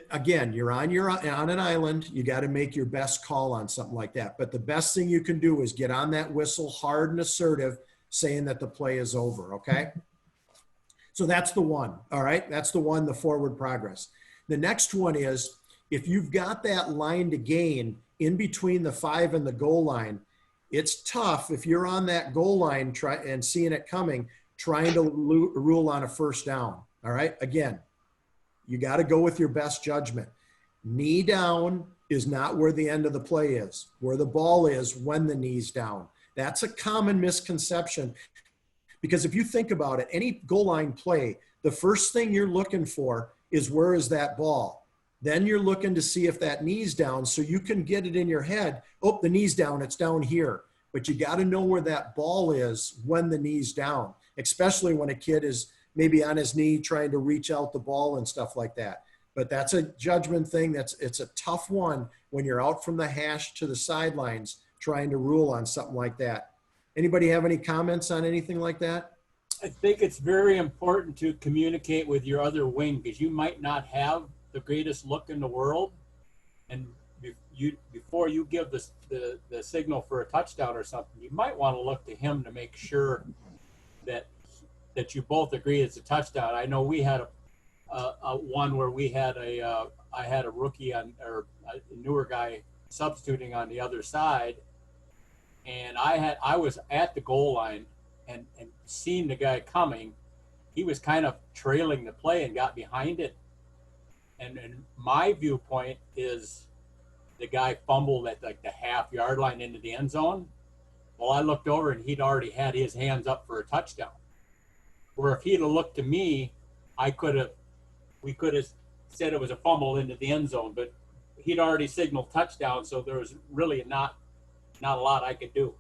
Again, you're on an island. You got to make your best call on something like that. But the best thing you can do is get on that whistle hard and assertive, saying that the play is over, okay? So that's the one, all right? That's the one, the forward progress. The next one is if you've got that line to gain in between the 5 and the goal line, it's tough if you're on that goal line and seeing it coming, trying to rule on a first down, all right? Again, you got to go with your best judgment. Knee down is not where the end of the play is, where the ball is when the knee's down. That's a common misconception because if you think about it, any goal line play, the first thing you're looking for is where is that ball? Then you're looking to see if that knee's down so you can get it in your head. Oh, the knee's down, it's down here. But you got to know where that ball is when the knee's down, especially when a kid is maybe on his knee trying to reach out the ball and stuff like that. But that's a judgment thing. It's a tough one when you're out from the hash to the sidelines trying to rule on something like that. Anybody have any comments on anything like that? I think it's very important to communicate with your other wing because you might not have the greatest look in the world, and before you give the signal for a touchdown or something, you might want to look to him to make sure that you both agree it's a touchdown. I know we had a one where we had I had a rookie or a newer guy substituting on the other side, and I was at the goal line and seeing the guy coming. He was kind of trailing the play and got behind it. And my viewpoint is the guy fumbled at like the half-yard line into the end zone. Well, I looked over and he'd already had his hands up for a touchdown. Where if he'd have looked to me, we could have said it was a fumble into the end zone, but he'd already signaled touchdown, so there was really not a lot I could do.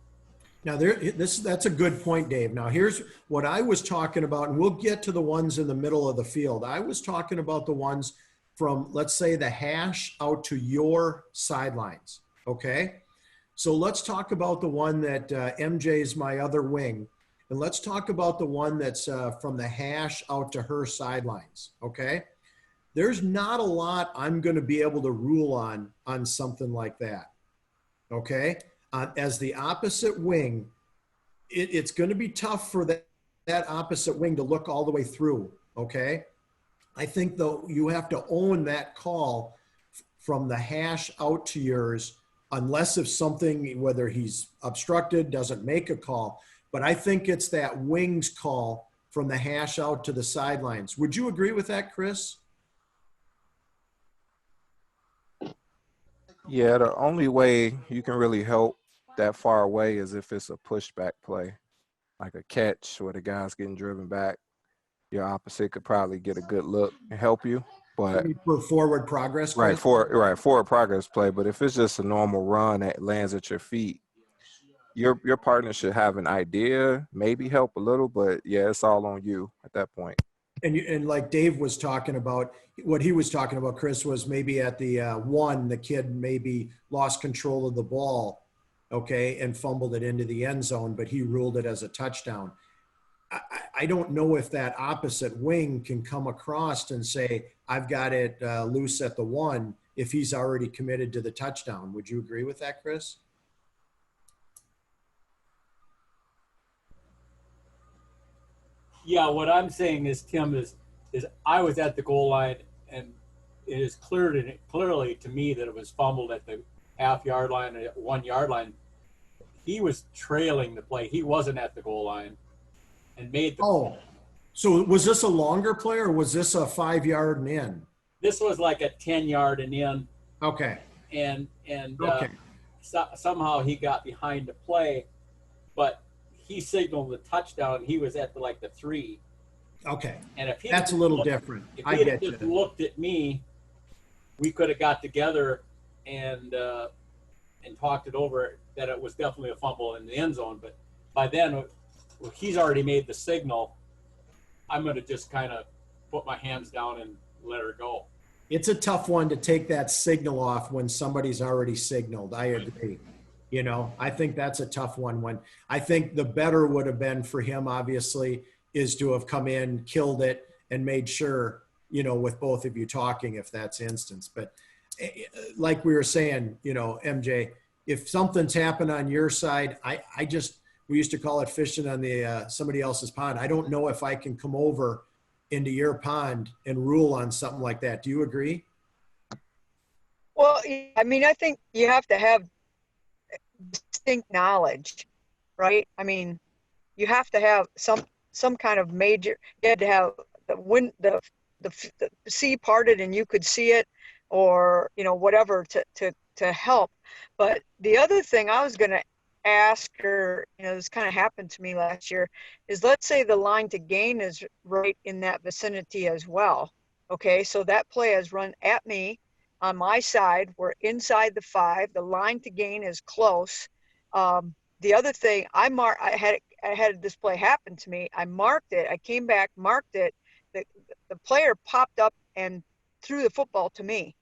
Now that's a good point, Dave. Now here's what I was talking about, and we'll get to the ones in the middle of the field. I was talking about the ones from, let's say, the hash out to your sidelines. Okay. So let's talk about the one that MJ is my other wing. And let's talk about the one that's from the hash out to her sidelines. Okay. There's not a lot I'm going to be able to rule on something like that. Okay. As the opposite wing, it's going to be tough for that opposite wing to look all the way through. Okay. I think though you have to own that call from the hash out to yours, unless if something, whether he's obstructed, doesn't make a call. But I think it's that wings call from the hash out to the sidelines. Would you agree with that, Chris? Yeah, the only way you can really help that far away is if it's a pushback play, like a catch where the guy's getting driven back. Your opposite could probably get a good look and help you. But For forward progress, Chris? for a progress play. But if it's just a normal run that lands at your feet, your partner should have an idea, maybe help a little, but yeah, it's all on you at that point. And like Dave was talking about, what he was talking about, Chris, was maybe at the one, the kid maybe lost control of the ball, okay, and fumbled it into the end zone, but he ruled it as a touchdown. I don't know if that opposite wing can come across and say, I've got it loose at the one, if he's already committed to the touchdown. Would you agree with that, Chris? Yeah, what I'm saying is, Tim, is I was at the goal line, and it is clearly to me that it was fumbled at the half-yard line or 1 yard line. He was trailing the play. He wasn't at the goal line and made the play. So was this a longer play or was this a 5 yard and in? This was like a 10 yard and in. Okay. And somehow he got behind the play, but he signaled the touchdown. He was at the 3. Okay. And if he that's a little different. If he had just looked at me, we could have got together and talked it over that it was definitely a fumble in the end zone. But by then, he's already made the signal. I'm going to just kind of put my hands down and let her go. It's a tough one to take that signal off when somebody's already signaled. I agree. You know, I think that's a tough one. When I think the better would have been for him, obviously, is to have come in, killed it, and made sure, you know, with both of you talking, if that's instance. But like we were saying, you know, MJ, if something's happened on your side, we used to call it fishing on the somebody else's pond. I don't know if I can come over into your pond and rule on something like that. Do you agree? Well, I mean, I think you have to have distinct knowledge, right? I mean, you have to have some kind of major. You had to have the sea parted and you could see it, or you know, whatever to help. But the other thing I was going to ask her, you know, this kind of happened to me last year, is let's say the line to gain is right in that vicinity as well. Okay, so that play has run at me on my side. We're inside the 5. The line to gain is close. The other thing, I had this play happen to me. I marked it. I came back, marked it. The player popped up and threw the football to me.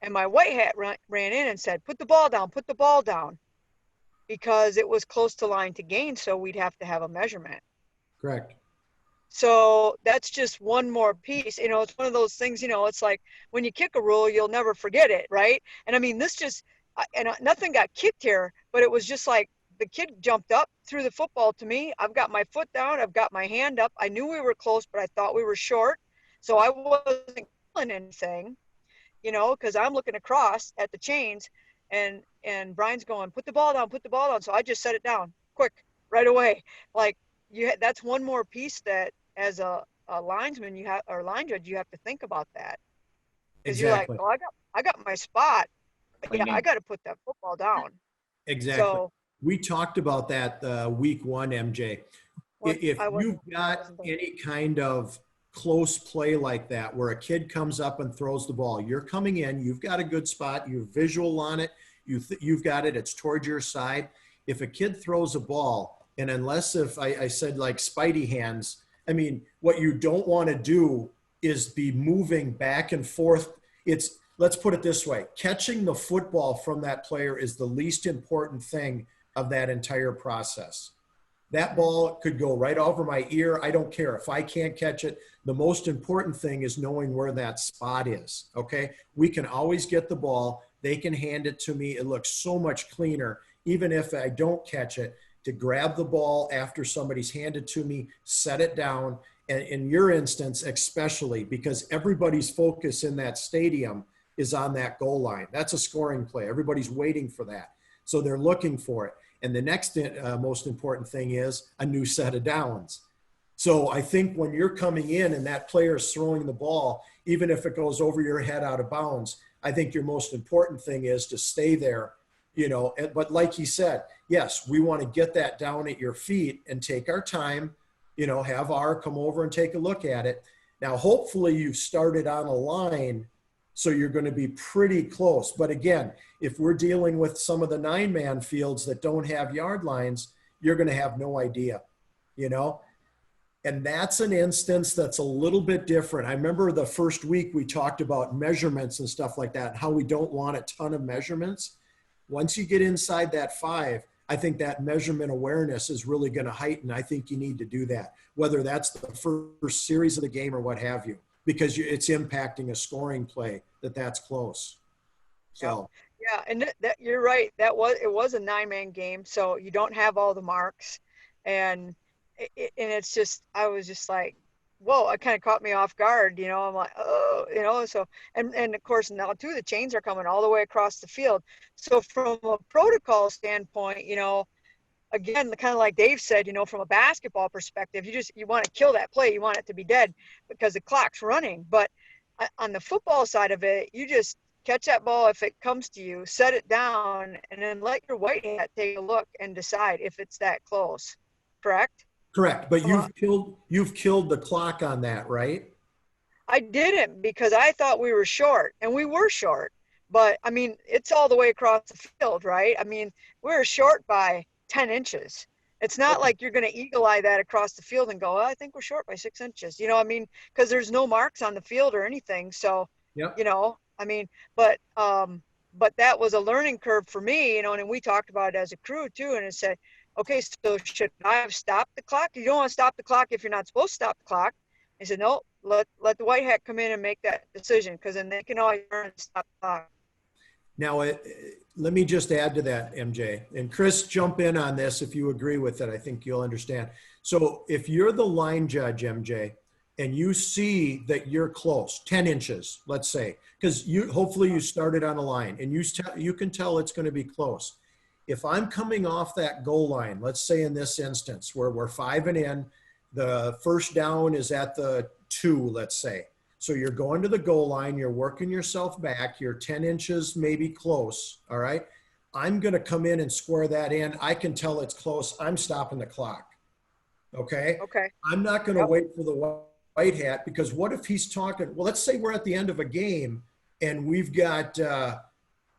And my white hat ran in and said, put the ball down, because it was close to line to gain, so we'd have to have a measurement. Correct. So that's just one more piece. You know, it's one of those things, you know, it's like when you kick a rule, you'll never forget it, right? And I mean, nothing got kicked here, but it was just like the kid jumped up, threw the football to me. I've got my foot down. I've got my hand up. I knew we were close, but I thought we were short. So I wasn't calling anything, you know, because I'm looking across at the chains, and Brian's going, put the ball down. So I just set it down quick, right away. Like, that's one more piece that as a linesman or line judge, you have to think about that. Because you're like, Exactly. well, I got my spot. But Clean yeah, I game. got to put that football down. Exactly. So We talked about that week one, MJ. If I you've wasn't, got any kind of close play like that, where a kid comes up and throws the ball, you're coming in, you've got a good spot, you're visual on it, you've got it, it's towards your side. If a kid throws a ball, and unless if I said like Spidey hands, I mean, what you don't want to do is be moving back and forth. Let's put it this way, catching the football from that player is the least important thing of that entire process. That ball could go right over my ear. I don't care if I can't catch it. The most important thing is knowing where that spot is. Okay. We can always get the ball. They can hand it to me. It looks so much cleaner, even if I don't catch it, to grab the ball after somebody's handed to me, set it down. And in your instance, especially because everybody's focus in that stadium is on that goal line. That's a scoring play. Everybody's waiting for that. So they're looking for it. And the next most important thing is a new set of downs. So I think when you're coming in and that player is throwing the ball, even if it goes over your head out of bounds, I think your most important thing is to stay there, but like he said, yes, we want to get that down at your feet and take our time, have R come over and take a look at it. Now, hopefully you've started on a line, so you're going to be pretty close. But again, if we're dealing with some of the 9-man fields that don't have yard lines, you're going to have no idea, And that's an instance that's a little bit different. I remember the first week we talked about measurements and stuff like that, and how we don't want a ton of measurements. Once you get inside that 5, I think that measurement awareness is really going to heighten. I think you need to do that, whether that's the first series of the game or what have you, because it's impacting a scoring play that's close. So yeah, and that you're right. It was a 9-man game, so you don't have all the marks, and it's just, I was just like, whoa, it kind of caught me off guard. I'm like, oh, so and of course now too the chains are coming all the way across the field. So from a protocol standpoint, again, kind of like Dave said, from a basketball perspective, you want to kill that play, you want it to be dead because the clock's running. But on the football side of it, you just catch that ball if it comes to you, set it down, and then let your white hat take a look and decide if it's that close. Correct? Correct. But you've killed the clock on that, right? I didn't, because I thought we were short, and we were short. But I mean, it's all the way across the field, right? I mean, we were short by 10 inches. It's not like you're going to eagle eye that across the field and go, I think we're short by 6 inches. Because there's no marks on the field or anything. So, yep. But that was a learning curve for me, and we talked about it as a crew too. And it said, okay, so should I have stopped the clock? You don't want to stop the clock if you're not supposed to stop the clock. I said, no, let the white hat come in and make that decision, because then they can always learn to stop the clock. Now, let me just add to that, MJ. And Chris, jump in on this if you agree with it. I think you'll understand. So if you're the line judge, MJ, and you see that you're close, 10 inches, let's say, because hopefully you started on a line, and you can tell it's going to be close. If I'm coming off that goal line, let's say in this instance where we're 5 and in, the first down is at the 2, let's say. So you're going to the goal line, you're working yourself back, you're 10 inches maybe close, all right? I'm going to come in and square that in. I can tell it's close. I'm stopping the clock, okay? Okay. I'm not going to wait for the white hat, because what if he's talking, well, let's say we're at the end of a game and we've got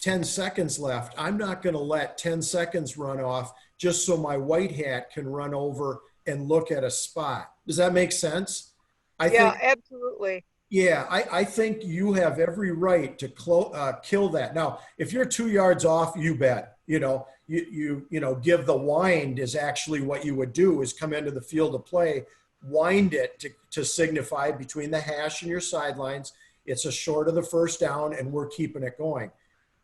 10 seconds left. I'm not going to let 10 seconds run off just so my white hat can run over and look at a spot. Does that make sense? I think, absolutely. Yeah, I think you have every right to kill that. Now, if you're 2 yards off, you bet. You give the wind is actually what you would do, is come into the field of play, wind it to signify between the hash and your sidelines. It's a short of the first down, and we're keeping it going.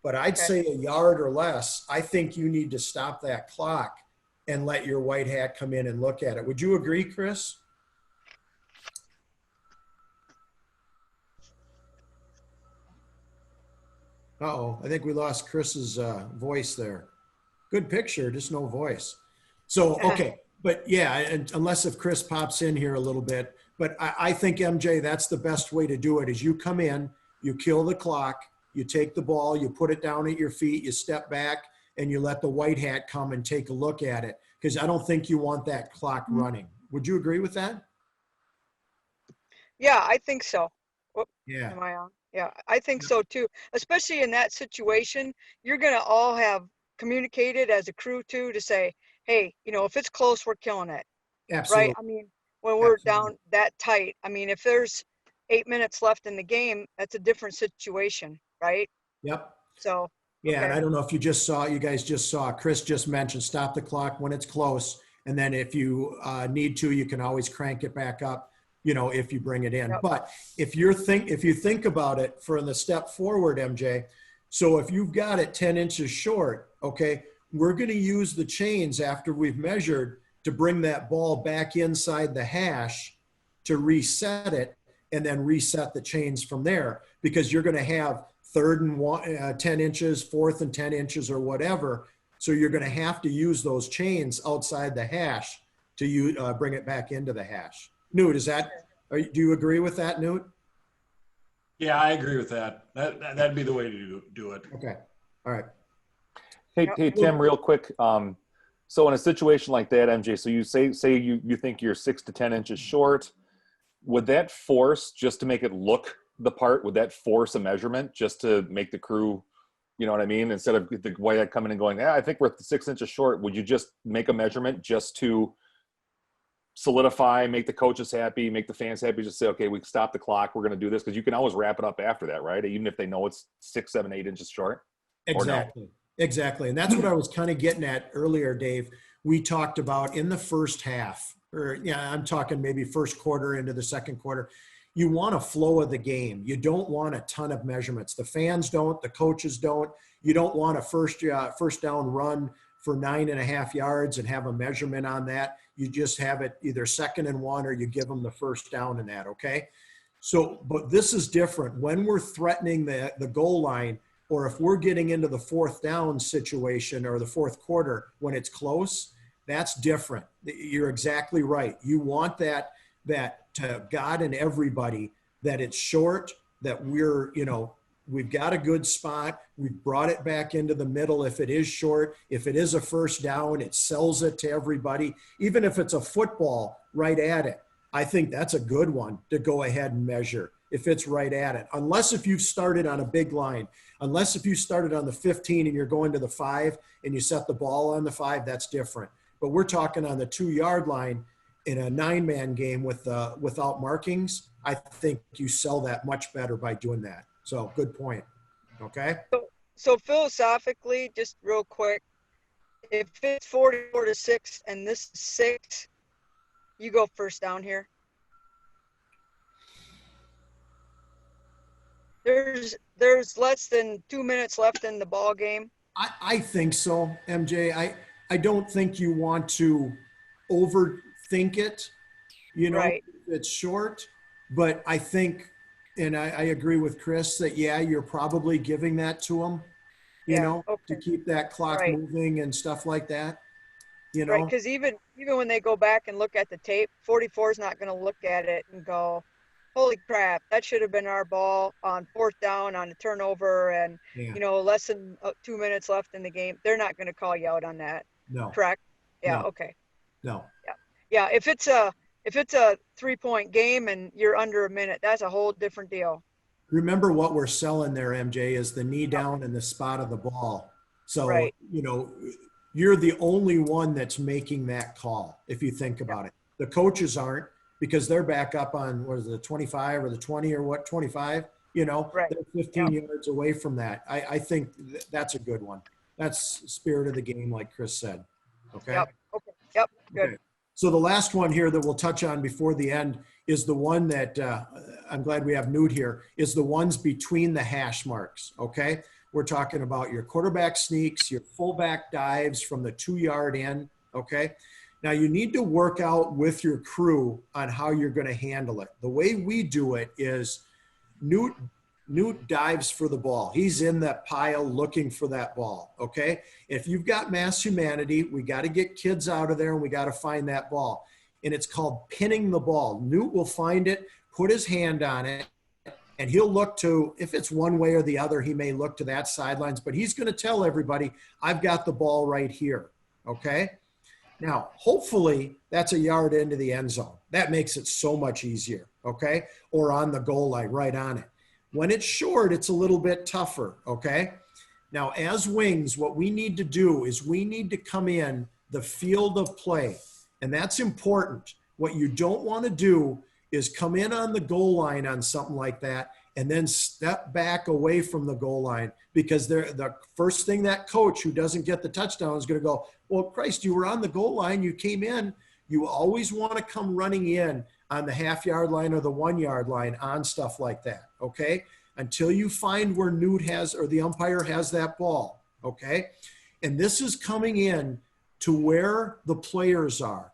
But I'd say a yard or less, I think you need to stop that clock and let your white hat come in and look at it. Would you agree, Chris? Uh-oh, I think we lost Chris's voice there. Good picture, just no voice. So, okay, but yeah, and unless if Chris pops in here a little bit, but I think, MJ, that's the best way to do it, is you come in, you kill the clock, you take the ball, you put it down at your feet, you step back, and you let the white hat come and take a look at it. Because I don't think you want that clock running. Would you agree with that? Yeah, I think so. Whoop, Yeah. am I on? Yeah, I think so too. Especially in that situation, you're gonna all have communicated as a crew too to say, hey, if it's close, we're killing it, right? Absolutely. I mean, when we're Absolutely. down that tight, I mean, if there's 8 minutes left in the game, that's a different situation, right? Yep. So, Yeah, and okay. I don't know if you guys just saw, Chris just mentioned stop the clock when it's close. And then if you need to, you can always crank it back up, if you bring it in. Yep. But if you think about it for the step forward, MJ, so if you've got it 10 inches short, okay, we're going to use the chains after we've measured to bring that ball back inside the hash to reset it and then reset the chains from there, because you're going to have third and 10 inches, fourth and 10 inches or whatever. So you're going to have to use those chains outside the hash to bring it back into the hash. Newt, do you agree with that, Newt? Yeah, I agree with that. That'd be the way to do it. Okay. All right. Hey, Tim, real quick. So in a situation like that, MJ, so you say you think you're 6 to 10 inches short, would that force, just to make it look the part, would that force a measurement just to make the crew, you know what I mean? Instead of the white hat coming and going, I think we're 6 inches short, would you just make a measurement just to solidify, make the coaches happy, make the fans happy, just say, okay, we stop the clock, we're going to do this? Because you can always wrap it up after that, right? Even if they know it's 6, 7, 8 inches short. Exactly. No? Exactly. And that's what I was kind of getting at earlier, Dave. We talked about in the first half, or I'm talking maybe first quarter into the second quarter, you want a flow of the game. You don't want a ton of measurements. The fans don't, the coaches don't. You don't want a first down run for 9.5 yards and have a measurement on that. You just have it either 2nd and 1 or you give them the first down in that, okay? So, but this is different. When we're threatening the goal line, or if we're getting into the 4th down situation or the 4th quarter when it's close, that's different. You're exactly right. You want that to God and everybody, that it's short, that we've got a good spot. We've brought it back into the middle. If it is short, if it is a first down, it sells it to everybody. Even if it's a football right at it, I think that's a good one to go ahead and measure if it's right at it. Unless if you've started on a big line, unless if you started on the 15 and you're going to the 5 and you set the ball on the 5, that's different. But we're talking on the 2-yard line in a 9-man game without markings. I think you sell that much better by doing that. So good point. Okay. So philosophically, just real quick, if it's 44-6 and this is 6, you go first down here. There's less than 2 minutes left in the ball game. I think so, MJ. I don't think you want to overthink it. Right. It's short, but I think, and I agree with Chris that, you're probably giving that to them, to keep that clock moving and stuff like that, Right, because even when they go back and look at the tape, 44 is not going to look at it and go, holy crap, that should have been our ball on 4th down on a turnover and, less than 2 minutes left in the game. They're not going to call you out on that. No. Correct? Yeah. No. Okay. No. Yeah. If it's a 3-point game and you're under a minute, that's a whole different deal. Remember what we're selling there, MJ, is the knee down and the spot of the ball. So, you're the only one that's making that call, if you think about it. The coaches aren't, because they're back up on, what is it, the 25 or the 20 or what, 25? They're 15 yards away from that. I think that's a good one. That's spirit of the game, like Chris said. Okay? Yep. Okay. Yep. Good. Okay. So the last one here that we'll touch on before the end is the one that I'm glad we have Newt here, is the ones between the hash marks, okay? We're talking about your quarterback sneaks, your fullback dives from the 2-yard in, okay? Now you need to work out with your crew on how you're going to handle it. The way we do it is Newt dives for the ball. He's in that pile looking for that ball, okay? If you've got mass humanity, we got to get kids out of there and we got to find that ball. And it's called pinning the ball. Newt will find it, put his hand on it, And he'll look to, if it's one way or the other, he may look to that sidelines, but he's going to tell everybody, I've got the ball right here. Okay. Now, hopefully that's a yard into the end zone. That makes it so much easier. Okay. Or on the goal line, right on it. When it's short, it's a little bit tougher. Okay. Now, as wings, what we need to do is we need to come in the field of play. And that's important. What you don't want to do is come in on the goal line on something like that and then step back away from the goal line, because the first thing that coach who doesn't get the touchdown is going to go, well, Christ, you were on the goal line. You came in. You always want to come running in on the half-yard line or the 1-yard line on stuff like that, okay? Until you find where Newt has, or the umpire has that ball, okay? And this is coming in to where the players are.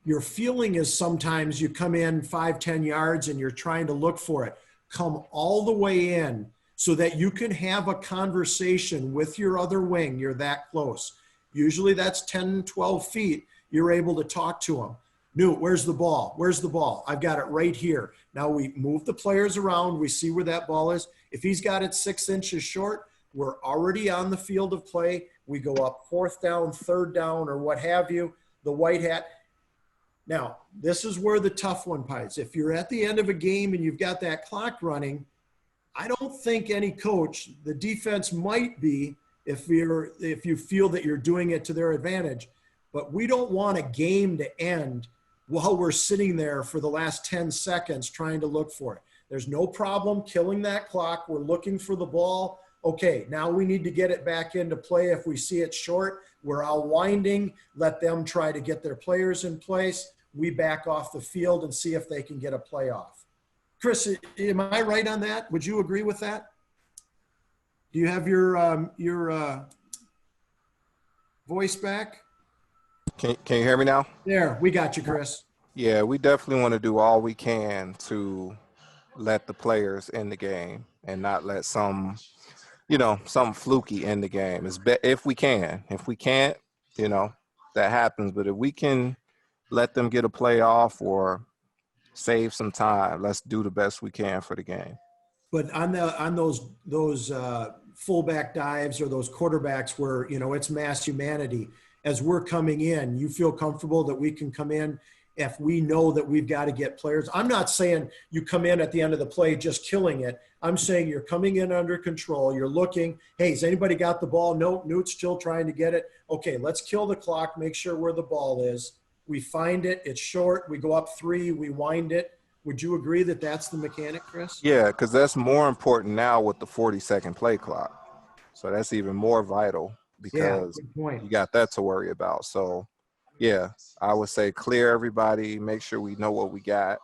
Your feeling is sometimes you come in 5-10 yards and you're trying to look for it. Come all the way in so that you can have a conversation with your other wing. You're that close. Usually that's 10, 12 feet. You're able to talk to them. Newt, where's the ball? Where's the ball? I've got it right here. Now we move the players around. We see where that ball is. If he's got it 6 inches short, we're already on the field of play. We go up 4th down, 3rd down, or what have you, the white hat. Now, this is where the tough one pies. If you're at the end of a game and you've got that clock running, I don't think any coach, the defense might be, if you feel that you're doing it to their advantage, but we don't want a game to end while we're sitting there for the last 10 seconds trying to look for it. There's no problem killing that clock. We're looking for the ball. Okay, now we need to get it back into play. If we see it short, we're unwinding, let them try to get their players in place. We back off the field and see if they can get a play off. Chris, am I right on that? Would you agree with that? Do you have your voice back? Can you hear me now? There, we got you, Chris. Yeah, we definitely want to do all we can to let the players in the game and not let some fluky in the game. If we can. If we can't, that happens. But if we can let them get a play off or save some time, let's do the best we can for the game. But on those fullback dives or those quarterbacks where, it's mass humanity, as we're coming in, you feel comfortable that we can come in if we know that we've got to get players. I'm not saying you come in at the end of the play just killing it. I'm saying you're coming in under control. You're looking, hey, has anybody got the ball? No, Newt's still trying to get it. Okay, let's kill the clock, make sure where the ball is. We find it, it's short, we go up 3, we wind it. Would you agree that that's the mechanic, Chris? Yeah, because that's more important now with the 40-second play clock. So that's even more vital because you got that to worry about. So, yeah, I would say clear everybody, make sure we know what we got,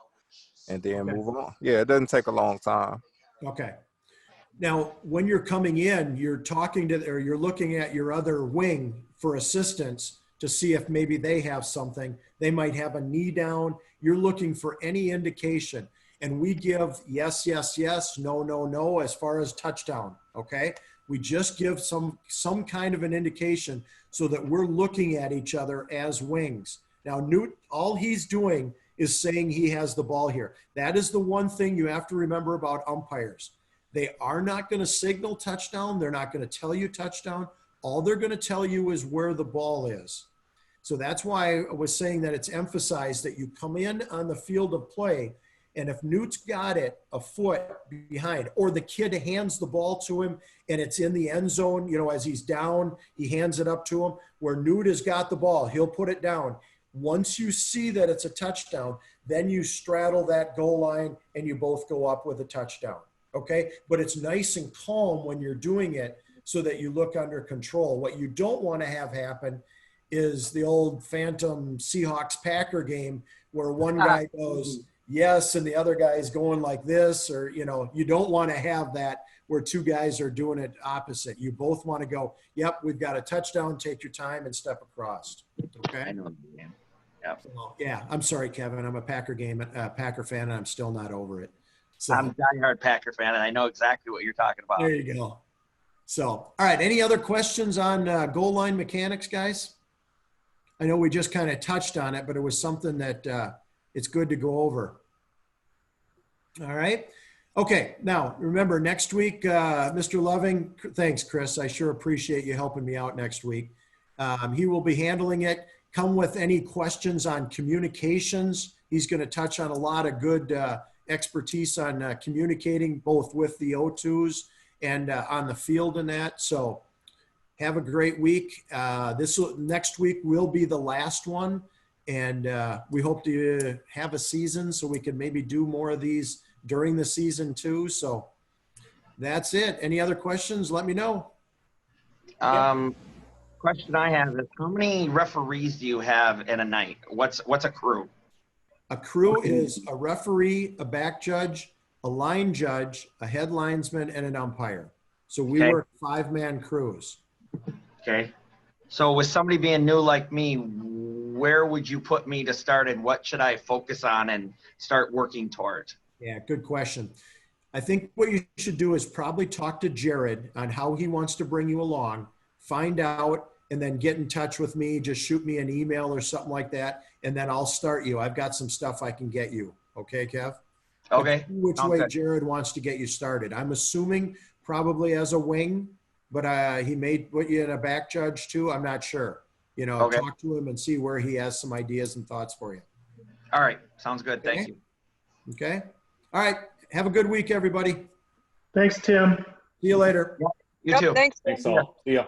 and then move on. Yeah, it doesn't take a long time. Okay. Now, when you're coming in, you're talking to, or you're looking at your other wing for assistance to see if maybe they have something. They might have a knee down. You're looking for any indication. And we give yes, yes, yes, no, no, no as far as touchdown, okay? We just give some kind of an indication so that we're looking at each other as wings. Now, Newt, all he's doing is saying he has the ball here. That is the one thing you have to remember about umpires. They are not going to signal touchdown. They're not going to tell you touchdown. All they're going to tell you is where the ball is. So that's why I was saying that it's emphasized that you come in on the field of play, and if Newt's got it a foot behind, or the kid hands the ball to him and it's in the end zone, as he's down, he hands it up to him, where Newt has got the ball, he'll put it down. Once you see that it's a touchdown, then you straddle that goal line and you both go up with a touchdown, okay? But it's nice and calm when you're doing it so that you look under control. What you don't want to have happen is the old phantom Seahawks-Packer game where one guy goes, yes, and the other guy is going like this, or, you don't want to have that where two guys are doing it opposite. You both want to go, yep, we've got a touchdown, take your time and step across, okay? I know the game. Yep. So, yeah, I'm sorry, Kevin. I'm a Packer fan, and I'm still not over it. So, I'm a diehard Packer fan, and I know exactly what you're talking about. There you go. So, all right, any other questions on goal line mechanics, guys? I know we just kind of touched on it, but it was something that it's good to go over. All right. Okay, now remember next week, Mr. Loving, thanks, Chris. I sure appreciate you helping me out next week. He will be handling it. Come with any questions on communications. He's going to touch on a lot of good expertise on communicating both with the O2s and on the field and that. So have a great week. Next week will be the last one, and we hope to have a season so we can maybe do more of these during the season too. So that's it. Any other questions? Let me know. Question I have is, how many referees do you have in a night? What's a crew? A crew is a referee, a back judge, a line judge, a head linesman, and an umpire. So we work 5-man crews. Okay. So with somebody being new like me, where would you put me to start, and what should I focus on and start working towards? Yeah, good question. I think what you should do is probably talk to Jared on how he wants to bring you along, find out, and then get in touch with me. Just shoot me an email or something like that, and then I'll start you. I've got some stuff I can get you. Okay, Kev? Okay. Which way Jared wants to get you started. I'm assuming probably as a wing, but he may put you in a back judge too. I'm not sure. Talk to him and see where he has some ideas and thoughts for you. All right. Sounds good. Thank you. Okay. All right. Have a good week, everybody. Thanks, Tim. See you later. You too. Thanks. Thanks all. See ya.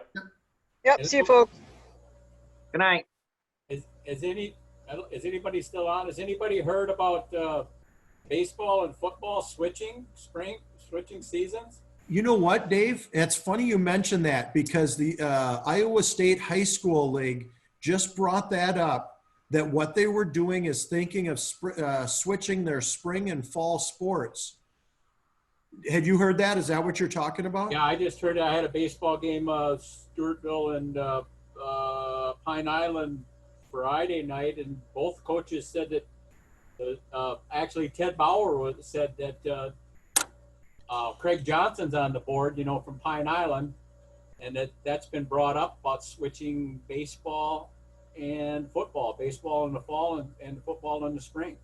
Yep. See you, folks. Good night. Is anybody still on? Has anybody heard about baseball and football switching seasons? You know what, Dave? It's funny you mentioned that, because the Iowa State High School League just brought that up, that what they were doing is thinking of switching their spring and fall sports. Had you heard that? Is that what you're talking about? Yeah, I just heard. I had a baseball game, Stewartville and Pine Island Friday night, and both coaches said that actually Ted Bauer said that Craig Johnson's on the board, from Pine Island, and that's been brought up about switching baseball and football, baseball in the fall and football in the spring.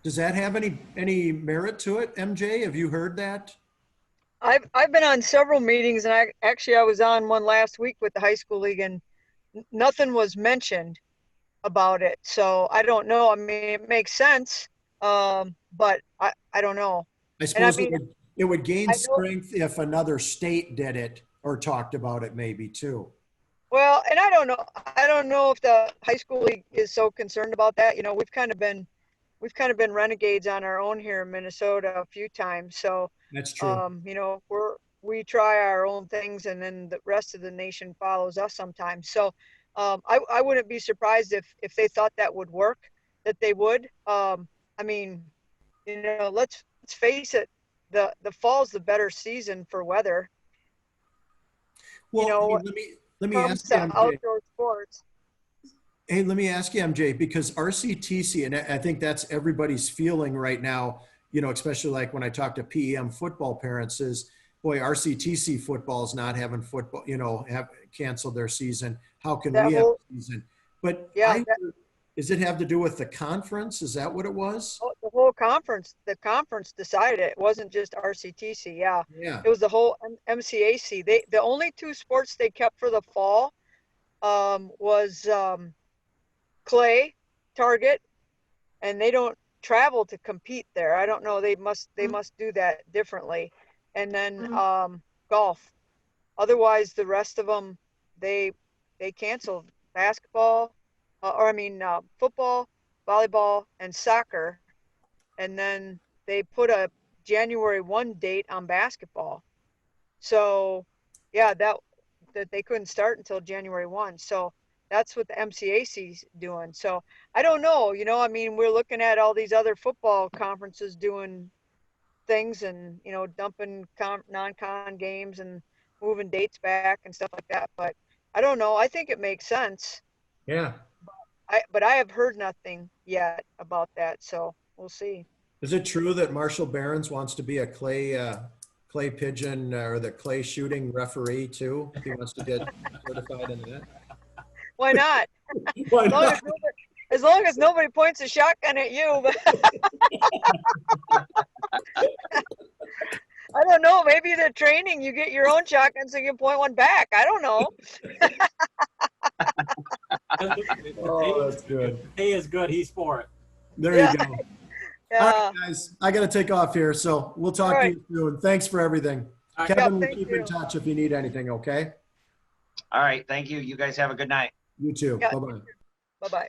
Does that have any merit to it, MJ? Have you heard that? I've been on several meetings, and I was on one last week with the high school league, and nothing was mentioned about it. So I don't know. I mean, it makes sense, but I don't know. I suppose it would gain strength if another state did it or talked about it maybe too. Well, and I don't know if the high school league is so concerned about that. We've kind of been renegades on our own here in Minnesota a few times. So that's true. We try our own things, and then the rest of the nation follows us sometimes. So I wouldn't be surprised if they thought that would work, that they would. I mean, let's face it, the fall's the better season for weather. Well, let me ask you, MJ. Outdoor sports. Hey, let me ask you, MJ, because RCTC, and I think that's everybody's feeling right now, especially like when I talk to PEM football parents, is, boy, RCTC football is not having football, have canceled their season. How can we have a season? But yeah, does it have to do with the conference? Is that what it was? The whole conference. The conference decided it. It wasn't just RCTC. Yeah. It was the whole MCAC. The only two sports they kept for the fall was clay, target, and they don't travel to compete there. I don't know. They must do that differently. And then golf. Otherwise, the rest of them they canceled. Basketball, football, volleyball, and soccer. And then they put a January 1 date on basketball. So yeah, that they couldn't start until January 1. So that's what the MCAC's doing. So I don't know, we're looking at all these other football conferences doing things and, dumping non-con games and moving dates back and stuff like that. But I don't know. I think it makes sense. Yeah. But I have heard nothing yet about that. So we'll see. Is it true that Marshall Barons wants to be a clay pigeon or the clay shooting referee too? He wants to get certified in that. Why not? Why not? As long as nobody points a shotgun at you. I don't know. Maybe the training, you get your own shotgun so you can point one back. I don't know. Oh, that's good. The pay is good. He's for it. There Yeah. you go. All Yeah. right, guys, I got to take off here, so we'll talk All to right. you soon. Thanks for everything. All right. Kevin, Yeah, we'll thank keep you. in touch if you need anything, okay? All right. Thank you. You guys have a good night. You too. Yeah. Bye-bye. Bye-bye.